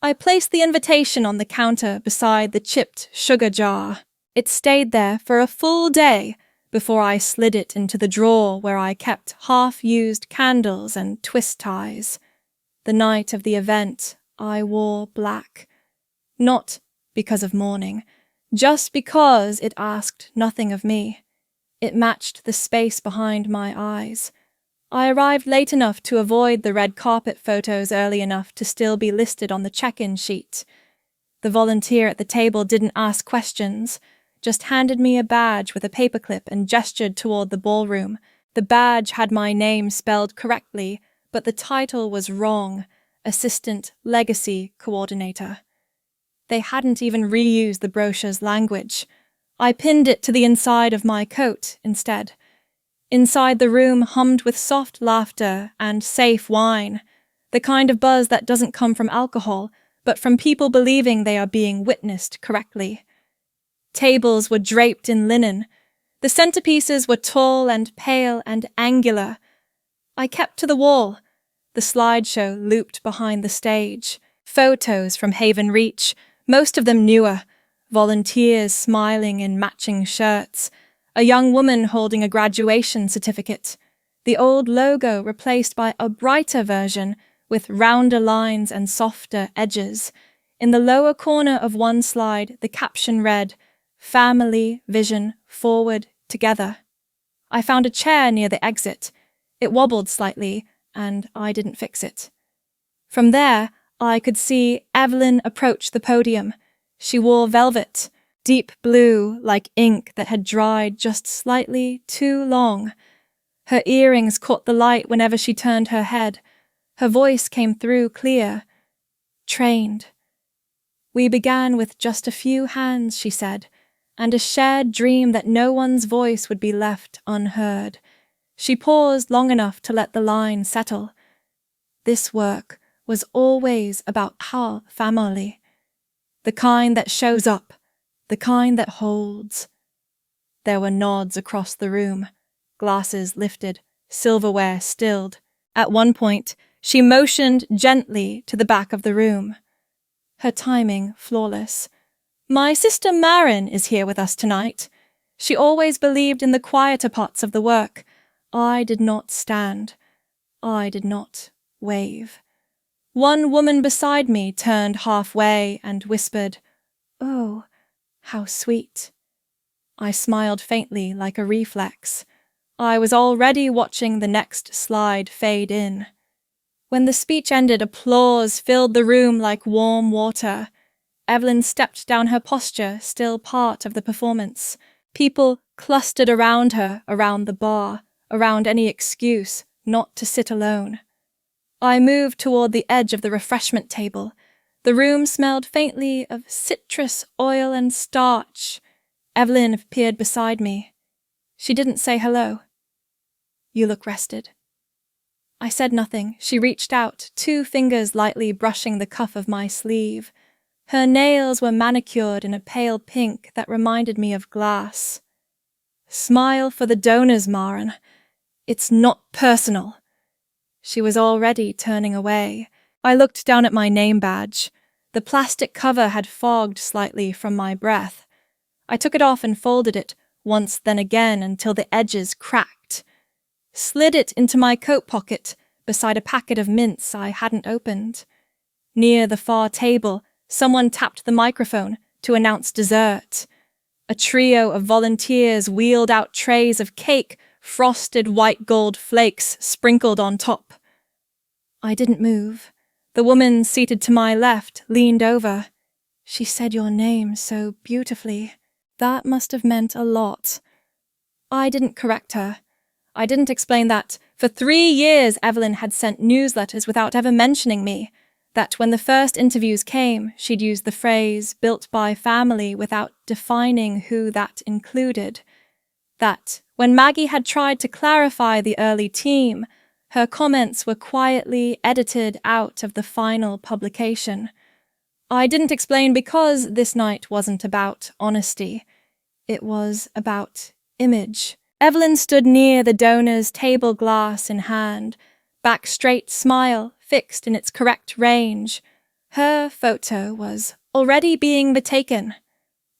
I placed the invitation on the counter beside the chipped sugar jar. It stayed there for a full day before I slid it into the drawer where I kept half-used candles and twist ties. The night of the event, I wore black. Not because of mourning, just because it asked nothing of me. It matched the space behind my eyes. I arrived late enough to avoid the red carpet photos early enough to still be listed on the check-in sheet. The volunteer at the table didn't ask questions, just handed me a badge with a paperclip and gestured toward the ballroom. The badge had my name spelled correctly, but the title was wrong, Assistant Legacy Coordinator. They hadn't even reused the brochure's language. I pinned it to the inside of my coat instead. Inside the room hummed with soft laughter and safe wine. The kind of buzz that doesn't come from alcohol, but from people believing they are being witnessed correctly. Tables were draped in linen. The centerpieces were tall and pale and angular. I kept to the wall. The slideshow looped behind the stage. Photos from Haven Reach, most of them newer. Volunteers smiling in matching shirts. A young woman holding a graduation certificate. The old logo replaced by a brighter version with rounder lines and softer edges. In the lower corner of one slide, the caption read, "Family, Vision, Forward, Together." I found a chair near the exit. It wobbled slightly, and I didn't fix it. From there, I could see Evelyn approach the podium. She wore velvet, deep blue like ink that had dried just slightly too long. Her earrings caught the light whenever she turned her head. Her voice came through clear. Trained. "We began with just a few hands," she said, "and a shared dream that no one's voice would be left unheard." She paused long enough to let the line settle. This work was always about our family. The kind that shows up, the kind that holds. There were nods across the room, glasses lifted, silverware stilled. At one point, she motioned gently to the back of the room. Her timing flawless. "My sister Marin is here with us tonight. She always believed in the quieter parts of the work. I did not stand. I did not wave." One woman beside me turned halfway and whispered, "Oh, how sweet." I smiled faintly like a reflex. I was already watching the next slide fade in. When the speech ended, applause filled the room like warm water. Evelyn stepped down her posture, still part of the performance. People clustered around her, around the bar, around any excuse not to sit alone. I moved toward the edge of the refreshment table. The room smelled faintly of citrus oil and starch. Evelyn appeared beside me. She didn't say hello. "You look rested." I said nothing. She reached out, 2 fingers lightly brushing the cuff of my sleeve. Her nails were manicured in a pale pink that reminded me of glass. "Smile for the donors, Marin. It's not personal." She was already turning away. I looked down at my name badge. The plastic cover had fogged slightly from my breath. I took it off and folded it, once then again until the edges cracked. Slid it into my coat pocket beside a packet of mints I hadn't opened. Near the far table, someone tapped the microphone to announce dessert. A trio of volunteers wheeled out trays of cake, frosted white gold flakes sprinkled on top. I didn't move. The woman seated to my left leaned over. "She said your name so beautifully. That must have meant a lot." I didn't correct her. I didn't explain that for 3 years Evelyn had sent newsletters without ever mentioning me, that when the first interviews came, she'd use the phrase "built by family" without defining who that included. That when Maggie had tried to clarify the early team, her comments were quietly edited out of the final publication. I didn't explain because this night wasn't about honesty. It was about image. Evelyn stood near the donor's table, glass in hand, back straight, smile fixed in its correct range. Her photo was already being taken.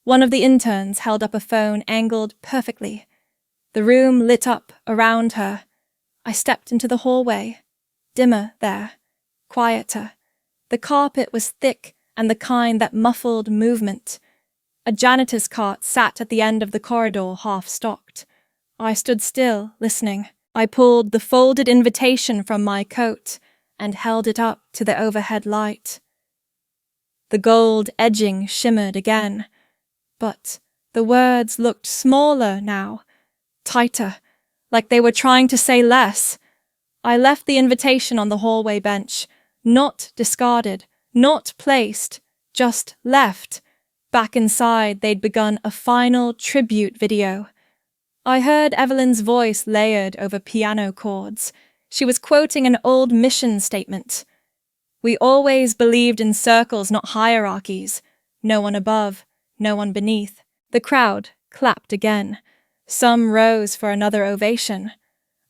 One of the interns held up a phone angled perfectly. The room lit up around her. I stepped into the hallway. Dimmer there. Quieter. The carpet was thick and the kind that muffled movement. A janitor's cart sat at the end of the corridor, half-stocked. I stood still, listening. I pulled the folded invitation from my coat and held it up to the overhead light. The gold edging shimmered again, but the words looked smaller now, tighter, like they were trying to say less. I left the invitation on the hallway bench, not discarded, not placed, just left. Back inside, they'd begun a final tribute video. I heard Evelyn's voice layered over piano chords. She was quoting an old mission statement. We always believed in circles, not hierarchies. No one above, no one beneath. The crowd clapped again. Some rose for another ovation.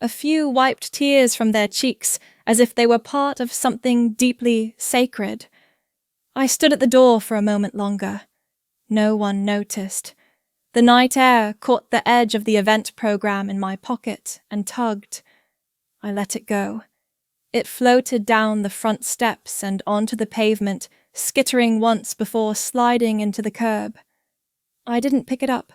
A few wiped tears from their cheeks as if they were part of something deeply sacred. I stood at the door for a moment longer. No one noticed. The night air caught the edge of the event program in my pocket and tugged. I let it go. It floated down the front steps and onto the pavement, skittering once before sliding into the curb. I didn't pick it up.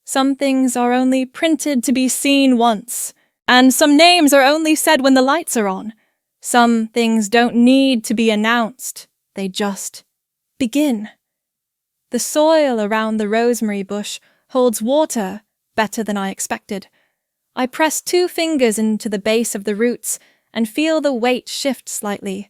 Some things are only printed to be seen once, and some names are only said when the lights are on. Some things don't need to be announced. They just begin. The soil around the rosemary bush holds water better than I expected. I press 2 fingers into the base of the roots and feel the weight shift slightly.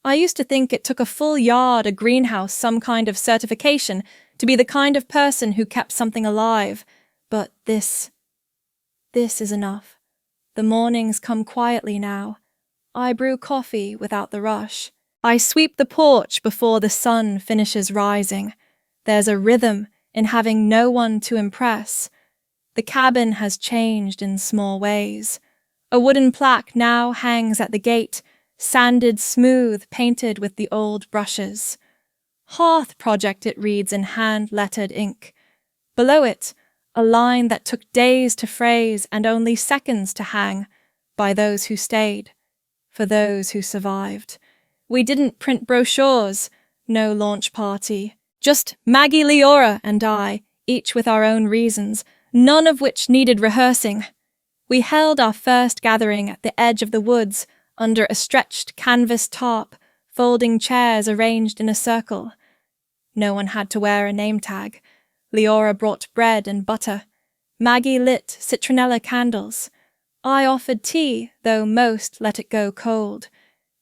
I used to think it took a full yard, a greenhouse, some kind of certification to be the kind of person who kept something alive, but this is enough. The mornings come quietly now. I brew coffee without the rush. I sweep the porch before the sun finishes rising. There's a rhythm in having no one to impress. The cabin has changed in small ways. A wooden plaque now hangs at the gate, sanded smooth, painted with the old brushes. Hearth Project, it reads in hand-lettered ink. Below it, a line that took days to phrase and only seconds to hang, by those who stayed, for those who survived. We didn't print brochures, no launch party. Just Maggie, Leora, and I, each with our own reasons, none of which needed rehearsing. We held our first gathering at the edge of the woods, under a stretched canvas tarp, folding chairs arranged in a circle. No one had to wear a name tag. Leora brought bread and butter. Maggie lit citronella candles. I offered tea, though most let it go cold.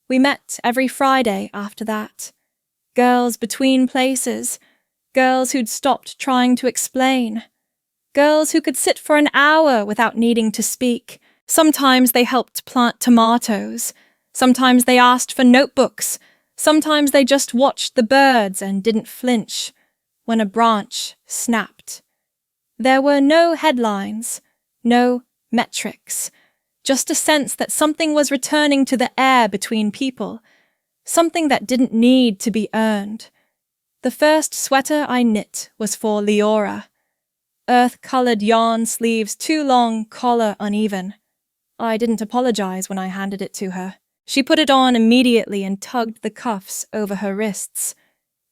We met every Friday after that. Girls between places. Girls who'd stopped trying to explain. Girls who could sit for an hour without needing to speak. Sometimes they helped plant tomatoes. Sometimes they asked for notebooks. Sometimes they just watched the birds and didn't flinch when a branch snapped. There were no headlines, no metrics, just a sense that something was returning to the air between people, something that didn't need to be earned. The first sweater I knit was for Leora. Earth-coloured yarn sleeves too long, collar uneven. I didn't apologize when I handed it to her. She put it on immediately and tugged the cuffs over her wrists.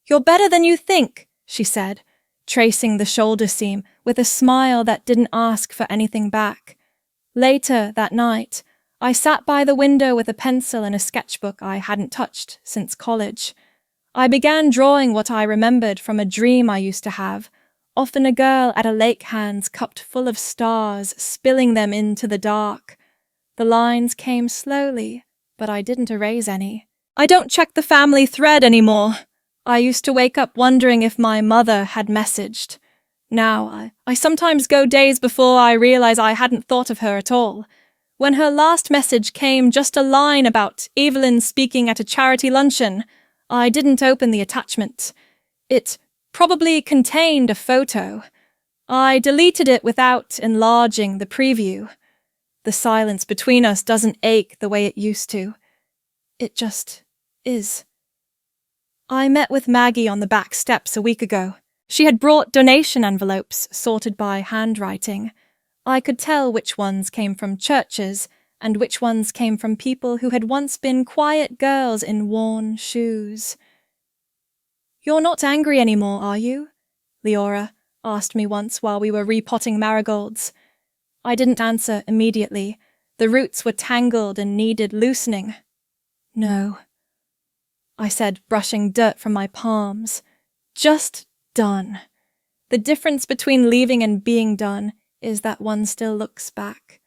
"You're better than you think," she said, tracing the shoulder seam with a smile that didn't ask for anything back. Later that night, I sat by the window with a pencil and a sketchbook I hadn't touched since college. I began drawing what I remembered from a dream I used to have, often a girl at a lake, hands cupped full of stars, spilling them into the dark. The lines came slowly, but I didn't erase any. I don't check the family thread anymore. I used to wake up wondering if my mother had messaged. Now, I sometimes go days before I realize I hadn't thought of her at all. When her last message came just a line about Evelyn speaking at a charity luncheon, I didn't open the attachment. It probably contained a photo. I deleted it without enlarging the preview. The silence between us doesn't ache the way it used to. It just is. I met with Maggie on the back steps a week ago. She had brought donation envelopes sorted by handwriting. I could tell which ones came from churches and which ones came from people who had once been quiet girls in worn shoes. "You're not angry anymore, are you?" Leora asked me once while we were repotting marigolds. I didn't answer immediately. The roots were tangled and needed loosening. "No," I said, brushing dirt from my palms. "Just done. The difference between leaving and being done is that one still looks back.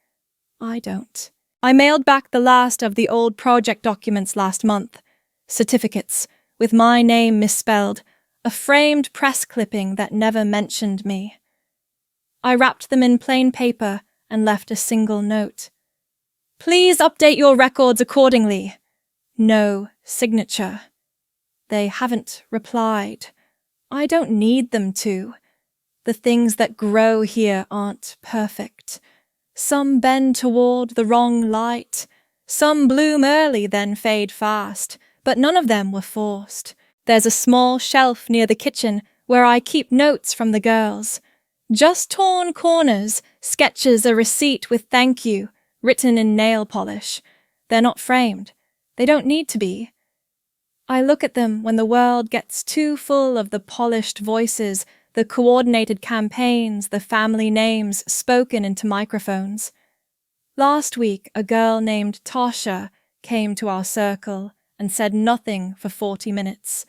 I don't." I mailed back the last of the old project documents last month. Certificates, with my name misspelled, a framed press clipping that never mentioned me. I wrapped them in plain paper and left a single note. "Please update your records accordingly. No signature. They haven't replied. I don't need them to. The things that grow here aren't perfect. Some bend toward the wrong light. Some bloom early, then fade fast, but none of them were forced. There's a small shelf near the kitchen where I keep notes from the girls. Just torn corners, sketches a receipt with thank you, written in nail polish. They're not framed. They don't need to be. I look at them when the world gets too full of the polished voices, the coordinated campaigns, the family names spoken into microphones. Last week, a girl named Tasha came to our circle and said nothing for 40 minutes.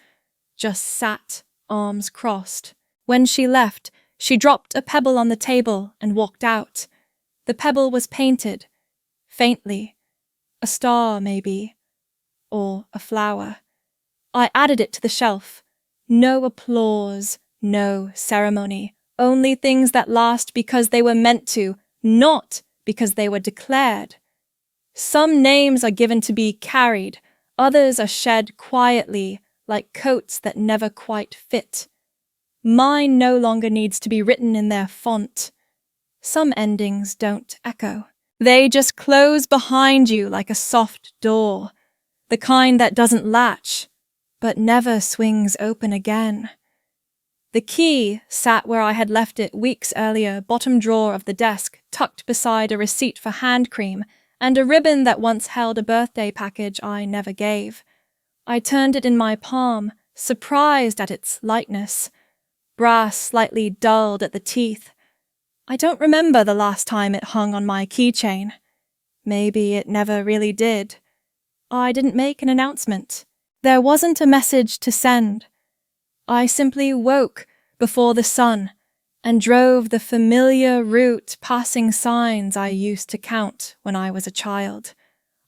Just sat, arms crossed. When she left, she dropped a pebble on the table and walked out. The pebble was painted, faintly. A star, maybe. Or a flower. I added it to the shelf. No applause, no ceremony. Only things that last because they were meant to, not because they were declared. Some names are given to be carried, others are shed quietly, like coats that never quite fit. Mine no longer needs to be written in their font. Some endings don't echo. They just close behind you like a soft door, the kind that doesn't latch, but never swings open again. The key sat where I had left it weeks earlier, bottom drawer of the desk, tucked beside a receipt for hand cream and a ribbon that once held a birthday package I never gave. I turned it in my palm, surprised at its lightness. Brass slightly dulled at the teeth. I don't remember the last time it hung on my keychain. Maybe it never really did. I didn't make an announcement. There wasn't a message to send. I simply woke before the sun and drove the familiar route passing signs I used to count when I was a child.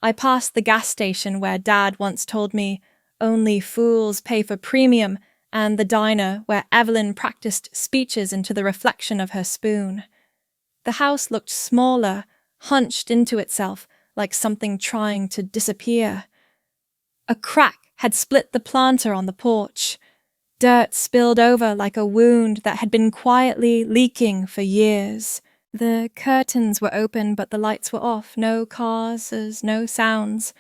I passed the gas station where Dad once told me only fools pay for premium, and the diner where Evelyn practiced speeches into the reflection of her spoon. The house looked smaller, hunched into itself like something trying to disappear. A crack had split the planter on the porch. Dirt spilled over like a wound that had been quietly leaking for years. The curtains were open, but the lights were off. No cars, no sounds.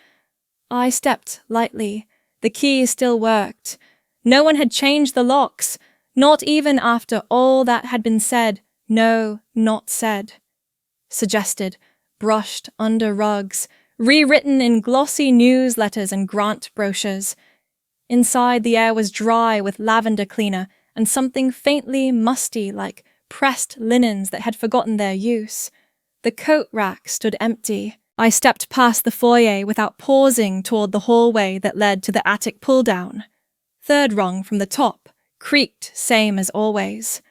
I stepped lightly. The key still worked. No one had changed the locks, not even after all that had been said. No, not said. Suggested, brushed under rugs, rewritten in glossy newsletters and grant brochures. Inside, the air was dry with lavender cleaner and something faintly musty like pressed linens that had forgotten their use. The coat rack stood empty. I stepped past the foyer without pausing toward the hallway that led to the attic pull-down. Third rung from the top, creaked same as always.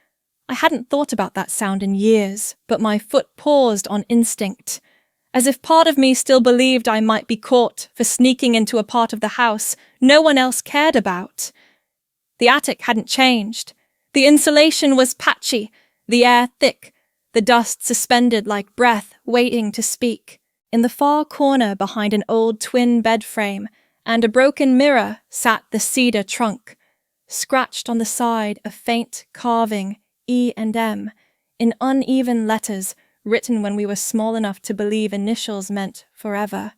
I hadn't thought about that sound in years, but my foot paused on instinct, as if part of me still believed I might be caught for sneaking into a part of the house no one else cared about. The attic hadn't changed. The insulation was patchy, the air thick, the dust suspended like breath waiting to speak. In the far corner behind an old twin bed frame and a broken mirror sat the cedar trunk. Scratched on the side a faint carving, E and M, in uneven letters written when we were small enough to believe initials meant forever.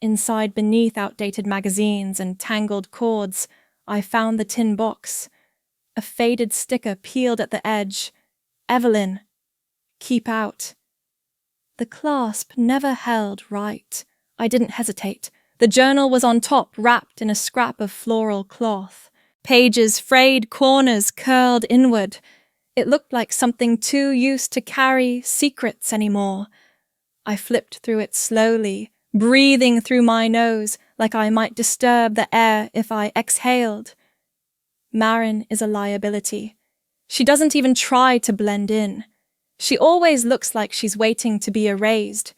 Inside beneath outdated magazines and tangled cords, I found the tin box. A faded sticker peeled at the edge. Evelyn. Keep out. The clasp never held right. I didn't hesitate. The journal was on top, wrapped in a scrap of floral cloth. Pages frayed, corners curled inward. It looked like something too used to carry secrets anymore. I flipped through it slowly, breathing through my nose like I might disturb the air if I exhaled. Marin is a liability. She doesn't even try to blend in. She always looks like she's waiting to be erased.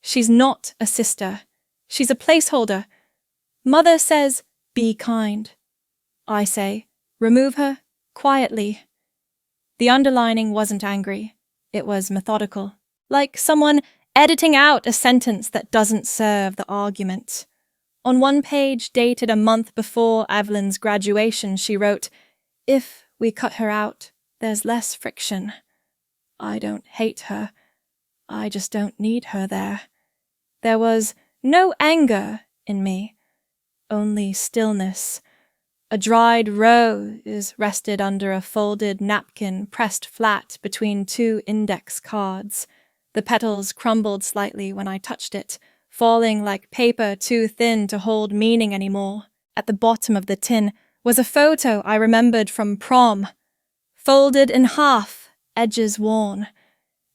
She's not a sister. She's a placeholder. Mother says, be kind. I say, remove her, quietly. The underlining wasn't angry. It was methodical, like someone editing out a sentence that doesn't serve the argument. On one page, dated a month before Evelyn's graduation, she wrote, "If we cut her out, there's less friction. I don't hate her. I just don't need her there." There was no anger in me, only stillness. A dried rose rested under a folded napkin pressed flat between two index cards. The petals crumbled slightly when I touched it, falling like paper too thin to hold meaning anymore. At the bottom of the tin was a photo I remembered from prom. Folded in half, edges worn.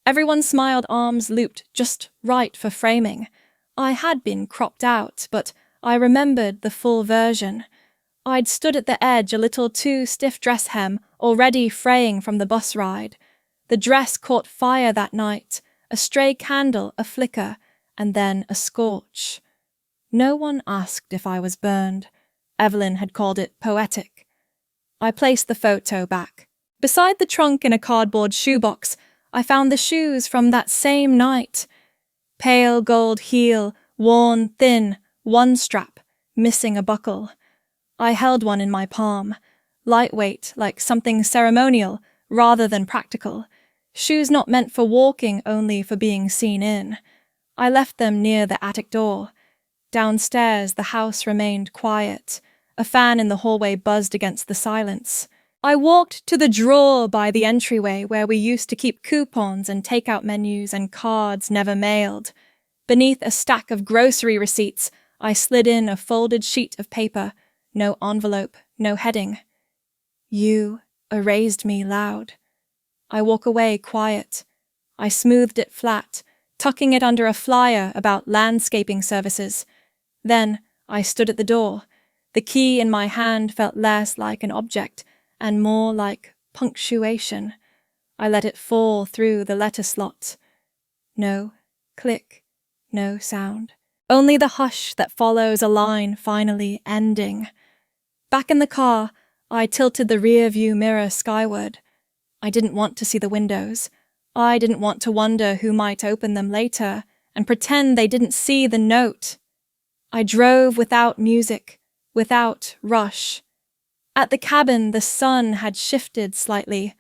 Everyone smiled, arms looped just right for framing. I had been cropped out, but I remembered the full version. I'd stood at the edge, a little too stiff dress hem, already fraying from the bus ride. The dress caught fire that night, a stray candle, a flicker, and then a scorch. No one asked if I was burned. Evelyn had called it poetic. I placed the photo back. Beside the trunk in a cardboard shoebox, I found the shoes from that same night. Pale gold heel, worn thin, one strap, missing a buckle. I held one in my palm, lightweight, like something ceremonial rather than practical. Shoes not meant for walking, only for being seen in. I left them near the attic door. Downstairs, the house remained quiet. A fan in the hallway buzzed against the silence. I walked to the drawer by the entryway where we used to keep coupons and takeout menus and cards never mailed. Beneath a stack of grocery receipts, I slid in a folded sheet of paper. No envelope, no heading. "You erased me loud." I walk away quiet. I smoothed it flat, tucking it under a flyer about landscaping services. Then I stood at the door. The key in my hand felt less like an object and more like punctuation. I let it fall through the letter slot. No click, no sound. Only the hush that follows a line finally ending. Back in the car, I tilted the rear-view mirror skyward. I didn't want to see the windows. I didn't want to wonder who might open them later and pretend they didn't see the note. I drove without music, without rush. At the cabin, the sun had shifted slightly.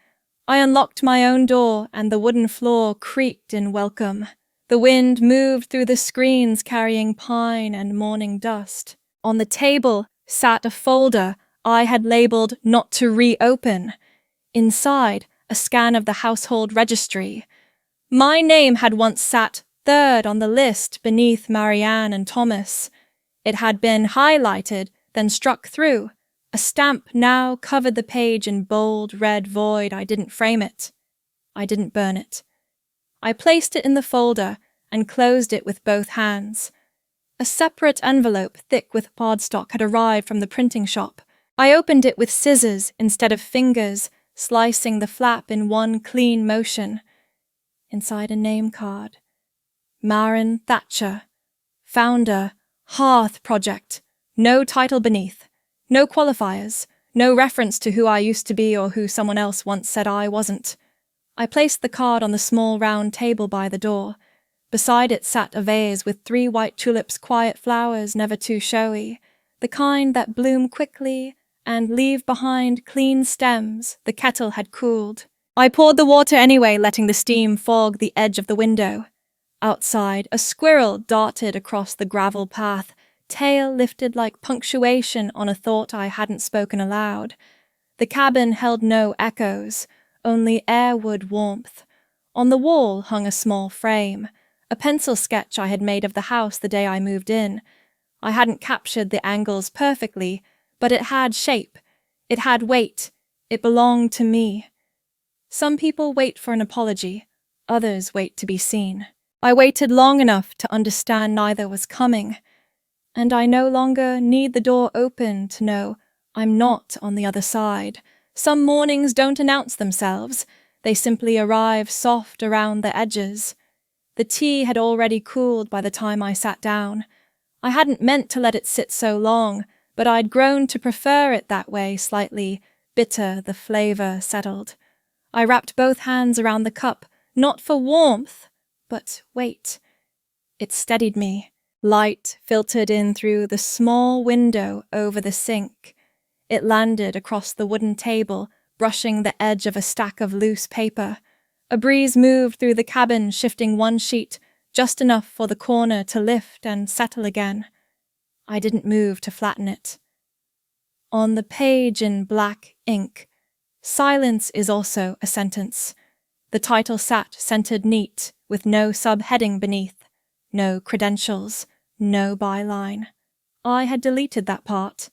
I unlocked my own door and the wooden floor creaked in welcome. The wind moved through the screens carrying pine and morning dust. On the table sat a folder I had labeled "Not to Reopen." Inside, a scan of the household registry. My name had once sat third on the list beneath Marianne and Thomas. It had been highlighted, then struck through. A stamp now covered the page in bold red void. I didn't frame it. I didn't burn it. I placed it in the folder and closed it with both hands. A separate envelope thick with cardstock had arrived from the printing shop. I opened it with scissors instead of fingers, slicing the flap in one clean motion. Inside a name card. Maren Thatcher, founder, Hearth Project. No title beneath. No qualifiers. No reference to who I used to be or who someone else once said I wasn't. I placed the card on the small round table by the door. Beside it sat a vase with 3 white tulips, quiet flowers, never too showy, the kind that bloom quickly and leave behind clean stems. The kettle had cooled. I poured the water anyway, letting the steam fog the edge of the window. Outside, a squirrel darted across the gravel path, tail lifted like punctuation on a thought I hadn't spoken aloud. The cabin held no echoes, only airwood warmth. On the wall hung a small frame, a pencil sketch I had made of the house the day I moved in. I hadn't captured the angles perfectly, but it had shape. It had weight. It belonged to me. Some people wait for an apology. Others wait to be seen. I waited long enough to understand neither was coming. And I no longer need the door open to know I'm not on the other side. Some mornings don't announce themselves. They simply arrive soft around the edges. The tea had already cooled by the time I sat down. I hadn't meant to let it sit so long, but I'd grown to prefer it that way, slightly bitter the flavor settled. I wrapped both hands around the cup, not for warmth, but weight. It steadied me. Light filtered in through the small window over the sink. It landed across the wooden table, brushing the edge of a stack of loose paper. A breeze moved through the cabin, shifting one sheet, just enough for the corner to lift and settle again. I didn't move to flatten it. On the page in black ink, silence is also a sentence. The title sat centered neat, with no subheading beneath, no credentials, no byline. I had deleted that part.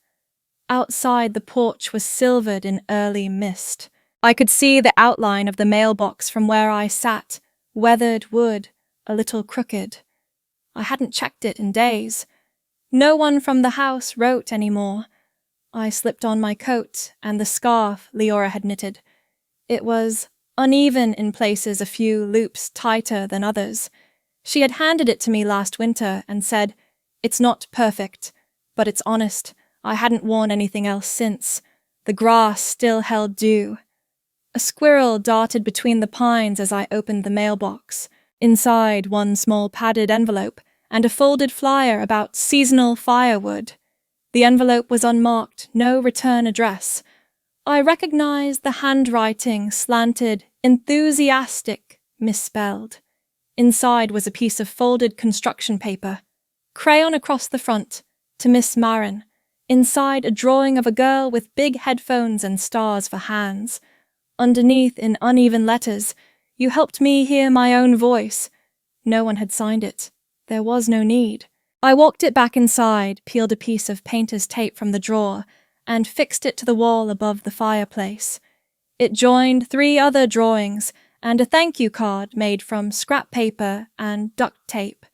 Outside, the porch was silvered in early mist. I could see the outline of the mailbox from where I sat, weathered wood, a little crooked. I hadn't checked it in days. No one from the house wrote anymore. I slipped on my coat and the scarf Leora had knitted. It was uneven in places, a few loops tighter than others. She had handed it to me last winter and said, "It's not perfect, but it's honest. I hadn't worn anything else since. The grass still held dew." A squirrel darted between the pines as I opened the mailbox. Inside, one small padded envelope and a folded flyer about seasonal firewood. The envelope was unmarked, no return address. I recognized the handwriting, slanted, enthusiastic, misspelled. Inside was a piece of folded construction paper. Crayon across the front, to Miss Marin. Inside, a drawing of a girl with big headphones and stars for hands. Underneath, in uneven letters, "You helped me hear my own voice." No one had signed it. There was no need. I walked it back inside, peeled a piece of painter's tape from the drawer, and fixed it to the wall above the fireplace. It joined 3 other drawings and a thank you card made from scrap paper and duct tape.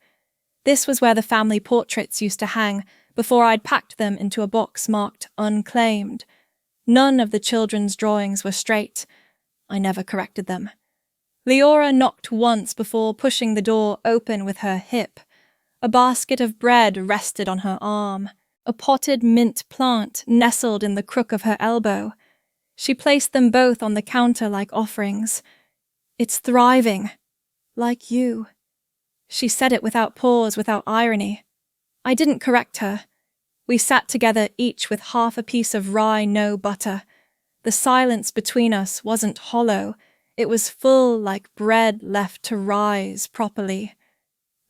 This was where the family portraits used to hang before I'd packed them into a box marked unclaimed. None of the children's drawings were straight. I never corrected them. Leora knocked once before pushing the door open with her hip. A basket of bread rested on her arm. A potted mint plant nestled in the crook of her elbow. She placed them both on the counter like offerings. "It's thriving. Like you." She said it without pause, without irony. I didn't correct her. We sat together, each with half a piece of rye no butter. The silence between us wasn't hollow. It was full, like bread left to rise properly.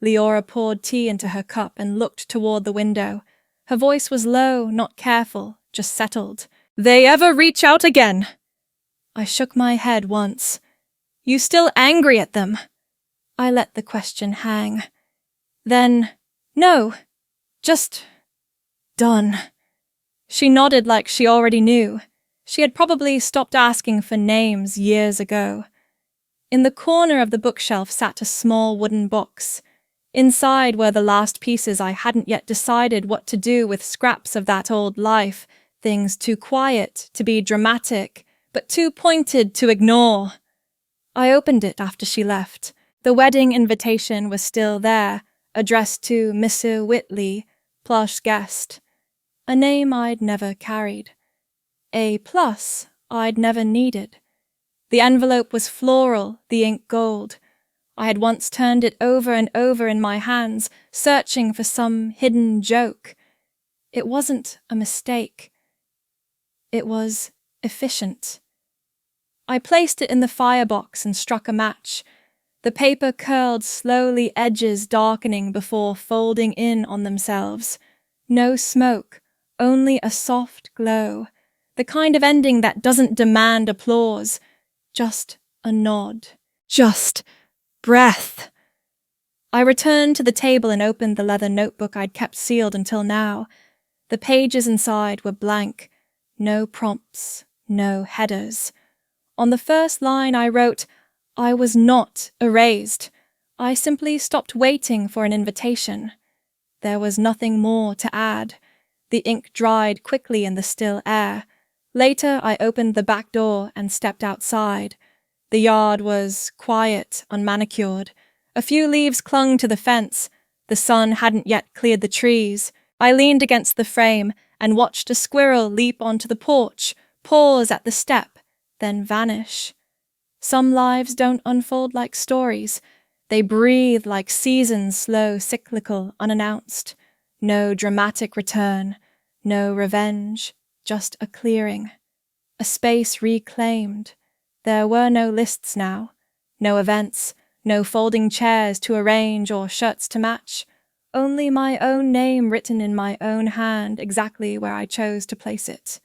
Leora poured tea into her cup and looked toward the window. Her voice was low, not careful, just settled. "They ever reach out again?" I shook my head once. "You still angry at them?" I let the question hang. Then, "No, just done." She nodded like she already knew. She had probably stopped asking for names years ago. In the corner of the bookshelf sat a small wooden box. Inside were the last pieces I hadn't yet decided what to do with, scraps of that old life, things too quiet to be dramatic, but too pointed to ignore. I opened it after she left. The wedding invitation was still there, addressed to Mr. Whitley, plush guest. A name I'd never carried. A plus I'd never needed. The envelope was floral, the ink gold. I had once turned it over and over in my hands, searching for some hidden joke. It wasn't a mistake. It was efficient. I placed it in the firebox and struck a match. The paper curled slowly, edges darkening before folding in on themselves. No smoke, only a soft glow. The kind of ending that doesn't demand applause. Just a nod. Just breath. I returned to the table and opened the leather notebook I'd kept sealed until now. The pages inside were blank. No prompts, no headers. On the first line I wrote, "I was not erased. I simply stopped waiting for an invitation." There was nothing more to add. The ink dried quickly in the still air. Later, I opened the back door and stepped outside. The yard was quiet, unmanicured. A few leaves clung to the fence. The sun hadn't yet cleared the trees. I leaned against the frame and watched a squirrel leap onto the porch, pause at the step, then vanish. Some lives don't unfold like stories. They breathe like seasons slow, cyclical, unannounced. No dramatic return, no revenge, just a clearing. A space reclaimed. There were no lists now, no events, no folding chairs to arrange or shirts to match. Only my own name written in my own hand exactly where I chose to place it.